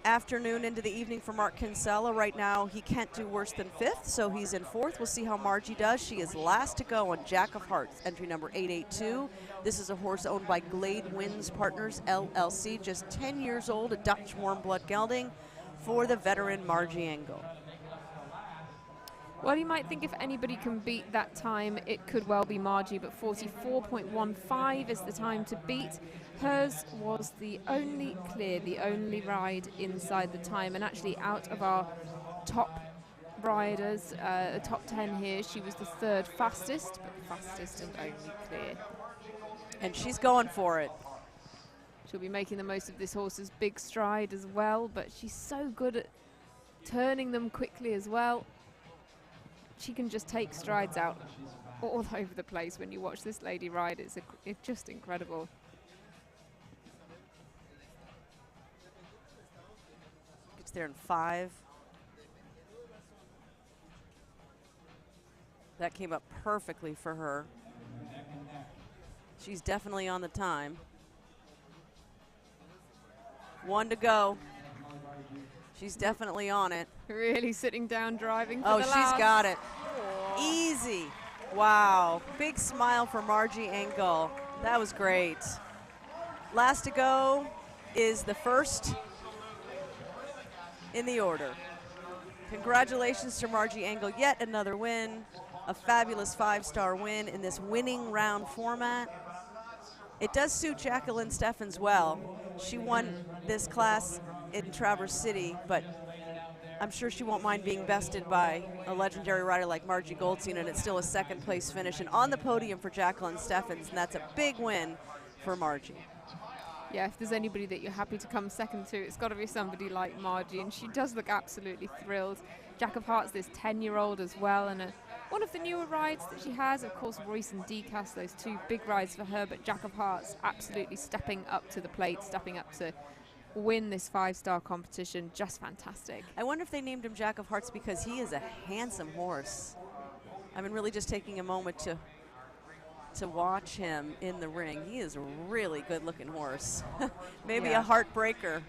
afternoon into the evening for Mark Kinsella. Right now, he can't do worse than 5th, so he's in 4th. We'll see how Margie does. She is last to go on Jack of Hearts, entry number 882. This is a horse owned by Glade Winds Partners, LLC, just 10 years old, a Dutch warm blood gelding for the veteran Margie Engel. Well, you might think if anybody can beat that time, it could well be Margie, but 44.15 is the time to beat. Hers was the only clear, the only ride inside the time, and actually out of our top riders, top 10 here, she was the 3rd fastest, but fastest and only clear. And she's going for it. She'll be making the most of this horse's big stride as well, but she's so good at turning them quickly as well. She can just take strides out all over the place when you watch this lady ride. It's just incredible. Gets there in 5. That came up perfectly for her. She's definitely on the time. 1 to go. She's definitely on it. Really sitting down, driving for the last. She's got it. Easy. Wow. Big smile for Margie Engel. That was great. Last to go is the 1st in the order. Congratulations to Margie Engel. Yet another win. A fabulous 5-star win in this winning round format. It does suit Jacqueline Steffens well. She won this class in Traverse City, but I'm sure she won't mind being bested by a legendary rider like Margie Goldstein, and it's still a 2nd place finish and on the podium for Jacqueline Steffens, and that's a big win for Margie. Yeah, if there's anybody that you're happy to come second to, it's got to be somebody like Margie, and she does look absolutely thrilled. Jack of Hearts, this 10-year-old as well, and one of the newer rides that she has, of course, Royce and Decas, those 2 big rides for her, but Jack of Hearts absolutely stepping up to the plate, stepping up to win this 5-star competition. Just fantastic. I wonder if they named him Jack of Hearts because he is a handsome horse. I mean, really just taking a moment to watch him in the ring. He is a really good-looking horse. Maybe a heartbreaker.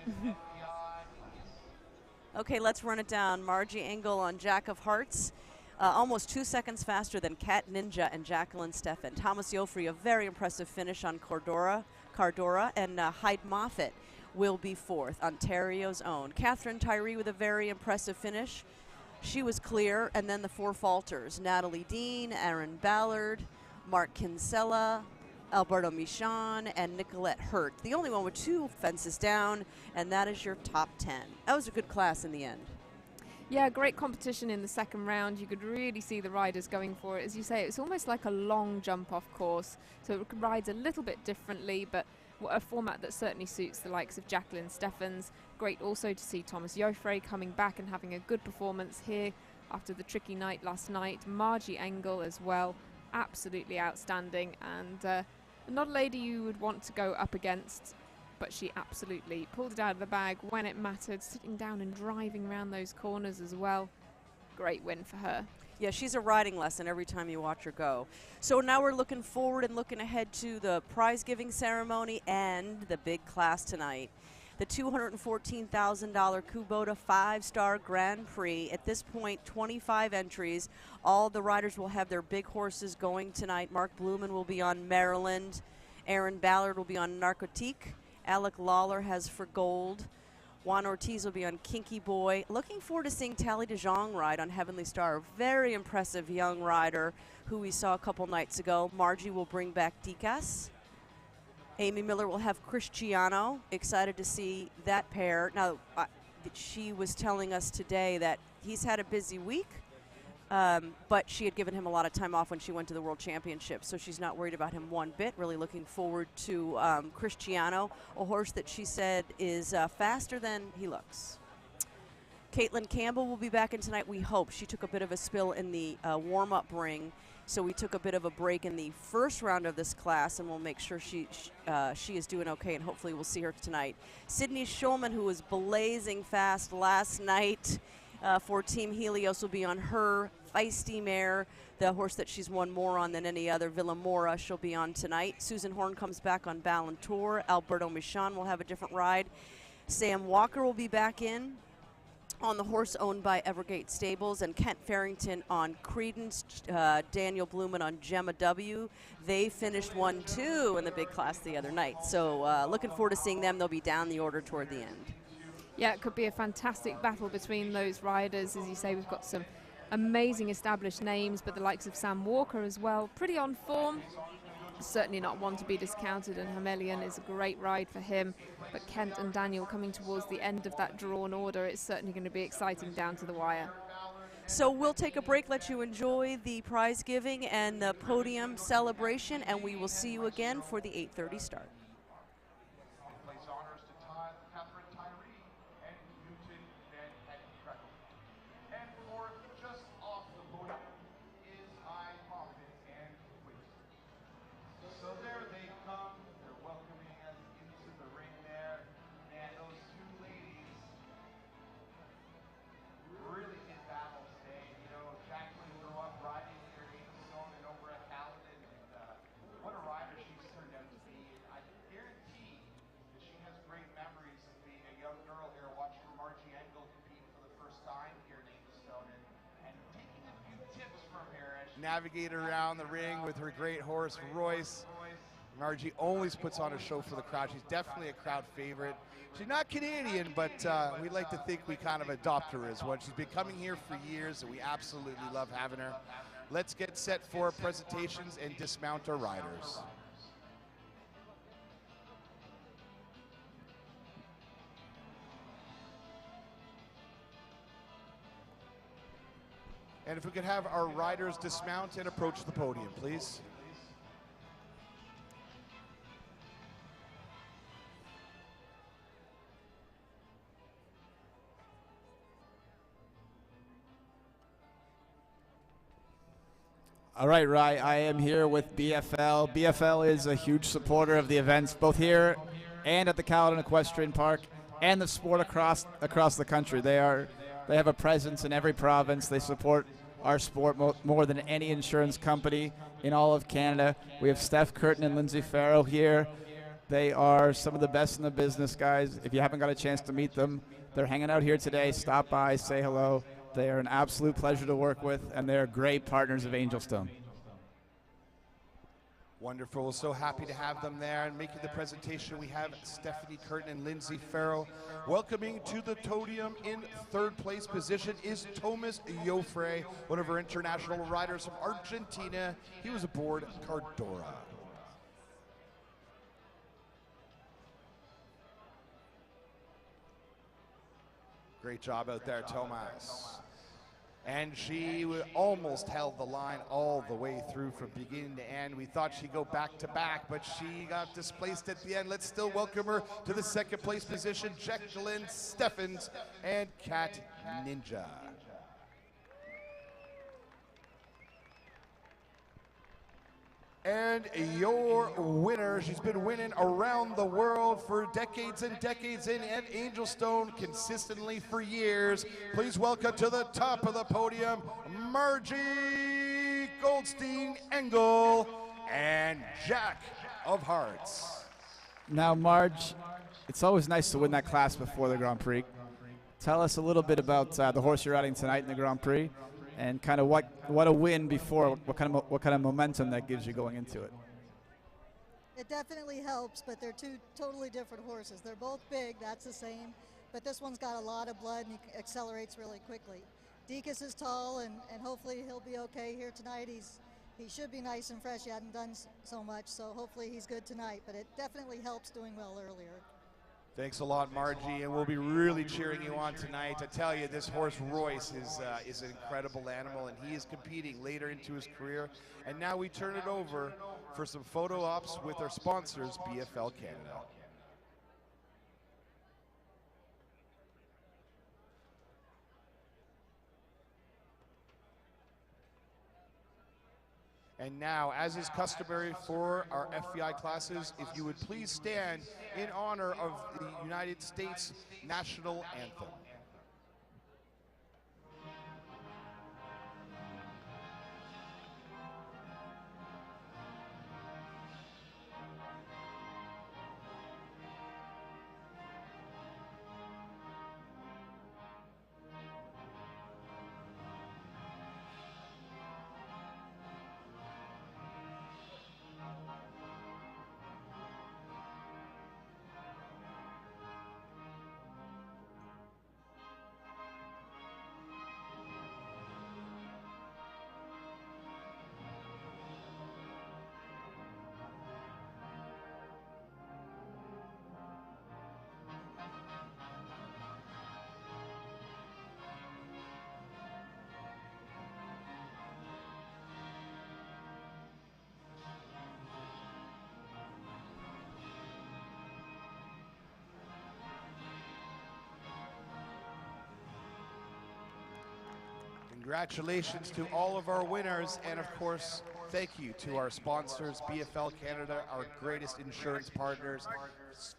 Okay, let's run it down. Margie Engel on Jack of Hearts. Almost 2 seconds faster than Cat Ninja and Jacqueline Steffen. Thomas Joffrey, a very impressive finish on Cardora, and Hyde Moffat will be 4th, Ontario's own. Catherine Tyree with a very impressive finish. She was clear, and then the 4 falters. Natalie Dean, Aaron Ballard, Mark Kinsella, Alberto Michon, and Nicolette Hurt. The only one with 2 fences down, and that is your top 10. That was a good class in the end. Yeah, great competition in the 2nd round. You could really see the riders going for it. As you say, it's almost like a long jump-off course, so it rides a little bit differently, but a format that certainly suits the likes of Jacqueline Steffens. Great also to see Thomas Joffrey coming back and having a good performance here after the tricky night last night. Margie Engel as well, absolutely outstanding, and not a lady you would want to go up against, but she absolutely pulled it out of the bag when it mattered, sitting down and driving around those corners as well. Great win for her. Yeah, she's a riding lesson every time you watch her go. So now we're looking forward and looking ahead to the prize-giving ceremony and the big class tonight. The $214,000 Kubota 5-star Grand Prix. At this point, 25 entries. All the riders will have their big horses going tonight. Mark Blumen will be on Maryland. Aaron Ballard will be on Narcotique. Alec Lawler has For Gold. Juan Ortiz will be on Kinky Boy. Looking forward to seeing Tally DeJong ride on Heavenly Star. Very impressive young rider who we saw a couple nights ago. Margie will bring back Dicas. Amy Miller will have Cristiano. Excited to see that pair. Now, she was telling us today that he's had a busy week, but she had given him a lot of time off when she went to the World Championship, so she's not worried about him one bit. Really looking forward to Cristiano, a horse that she said is faster than he looks. Caitlin Campbell will be back in tonight, we hope. She took a bit of a spill in the warm-up ring, so we took a bit of a break in the first round of this class, and we'll make sure she is doing okay, and hopefully we'll see her tonight. Sydney Schulman, who was blazing fast last night for Team Helios, will be on her feisty mare, the horse that she's won more on than any other, Villamora. She'll be on tonight. Susan Horn comes back on Ballantour. Alberto Michon will have a different ride. Sam Walker will be back in on the horse owned by Evergate Stables, and Kent Farrington on Credence, Daniel Blumen on Gemma W. They finished 1-2 in the big class the other night. So looking forward to seeing them. They'll be down the order toward the end. Yeah, it could be a fantastic battle between those riders. As you say, we've got some amazing established names, but the likes of Sam Walker as well, pretty on form. Certainly not one to be discounted, and Hamelian is a great ride for him. But Kent and Daniel coming towards the end of that drawn order, it's certainly going to be exciting down to the wire. So we'll take a break, let you enjoy the prize giving and the podium celebration, and we will see you again for the 8:30 start. Navigate around the ring with her great horse, Royce. Margie always puts on a show for the crowd. She's definitely a crowd favorite. She's not Canadian, but we like to think we kind of adopt her as one. She's been coming here for years, and we absolutely love having her. Let's get set for presentations and dismount our riders. And if we could have our riders dismount and approach the podium, please. All right, Rye, I am here with BFL. BFL is a huge supporter of the events, both here and at the Caledon Equestrian Park, and the sport across the country. They have a presence in every province. They support our sport more than any insurance company in all of Canada. We have Steph Curtin and Lindsay Farrow here. They are some of the best in the business, guys. If you haven't got a chance to meet them, they're hanging out here today. Stop by, say hello. They are an absolute pleasure to work with, and they're great partners of Angelstone. Wonderful. So happy to have them there. And making the presentation, we have Stephanie Curtin and Lindsay Farrow. Welcoming to the podium in third place position is Thomas Joffre, one of our international riders from Argentina. He was aboard Cardora. Great job out there, Thomas. And she almost held the line all the way through from beginning to end. We thought she'd go back to back, but she got displaced at the end. Let's still welcome her to the second place position, Jacqueline Steffens and Cat Ninja. And your winner, she's been winning around the world for decades and decades in at Angelstone consistently for years. Please welcome to the top of the podium, Margie Goldstein Engel and Jack of Hearts. Now, Marge, it's always nice to win that class before the Grand Prix. Tell us a little bit about the horse you're riding tonight in the Grand Prix, and kind of what a win before, what kind of momentum that gives you going into it. It definitely helps, but they're two totally different horses. They're both big, that's the same, but this one's got a lot of blood and he accelerates really quickly. Deacus is tall, and hopefully he'll be okay here tonight. He should be nice and fresh. He hadn't done so much, so hopefully he's good tonight, but it definitely helps doing well earlier. Thanks a lot, Margie, and we'll be really cheering you on tonight. I tell you, this horse Royce is an incredible animal, and he is competing later into his career. And now we turn it over for some photo ops with our sponsors, BFL Canada. And now, as is customary for our FEI classes, if you would please stand in honor of the United States National Anthem. Congratulations to all of our winners, and of course, thank you to our sponsors, BFL Canada, our greatest insurance partners,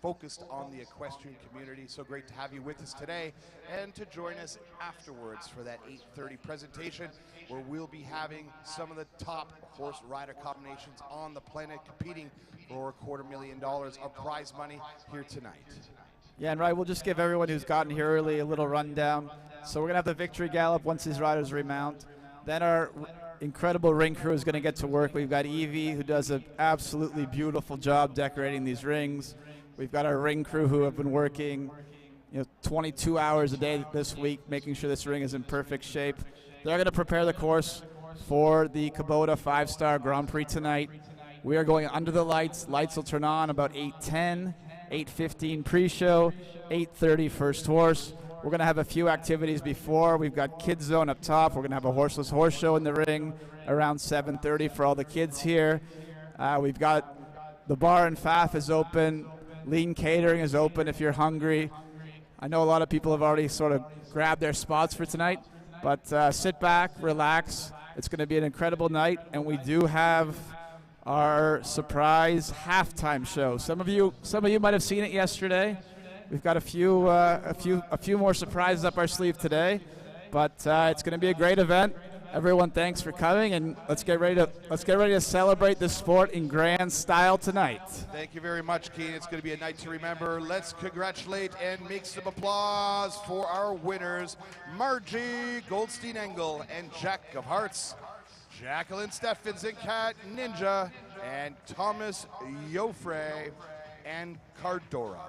focused on the equestrian community. So great to have you with us today, and to join us afterwards for that 8:30 presentation, where we'll be having some of the top horse rider combinations on the planet competing for $250,000 of prize money here tonight. Yeah, and we'll just give everyone who's gotten here early a little rundown. So we're going to have the victory gallop once these riders remount. Then our incredible ring crew is going to get to work. We've got Evie, who does an absolutely beautiful job decorating these rings. We've got our ring crew who have been working 22 hours a day this week, making sure this ring is in perfect shape. They're going to prepare the course for the Kubota 5-Star Grand Prix tonight. We are going under the lights. Lights will turn on about 8:10. 8:15 pre-show, 8:30 first horse. We're going to have a few activities before. We've got Kids Zone up top. We're going to have a horseless horse show in the ring around 7:30 for all the kids here. We've got the bar and FAF is open. Lean Catering is open if you're hungry. I know a lot of people have already sort of grabbed their spots for tonight, but sit back, relax. It's going to be an incredible night, and we do have our surprise halftime show. Some of you might have seen it yesterday. We've got a few more surprises up our sleeve today, but it's going to be a great event. Everyone, thanks for coming, and let's get ready to celebrate this sport in grand style tonight. Thank you very much, Keen. It's going to be a night to remember. Let's congratulate and make some applause for our winners, Margie Goldstein-Engel and Jack of Hearts, Jacqueline Steffens and Cat Ninja, and Thomas Yofre and Cardora.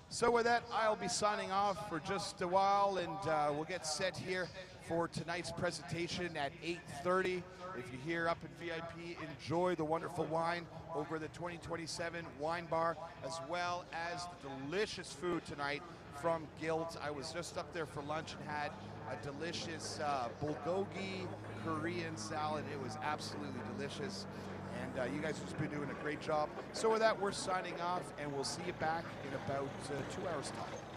So with that, I'll be signing off for just a while, and we'll get set here for tonight's presentation at 8:30. If you're here up in VIP, enjoy the wonderful wine over the 2027 wine bar, as well as the delicious food tonight from Guild. I was just up there for lunch and had a delicious bulgogi Korean salad. It was absolutely delicious, and you guys have just been doing a great job. So with that, we're signing off, and we'll see you back in about 2 hours' time.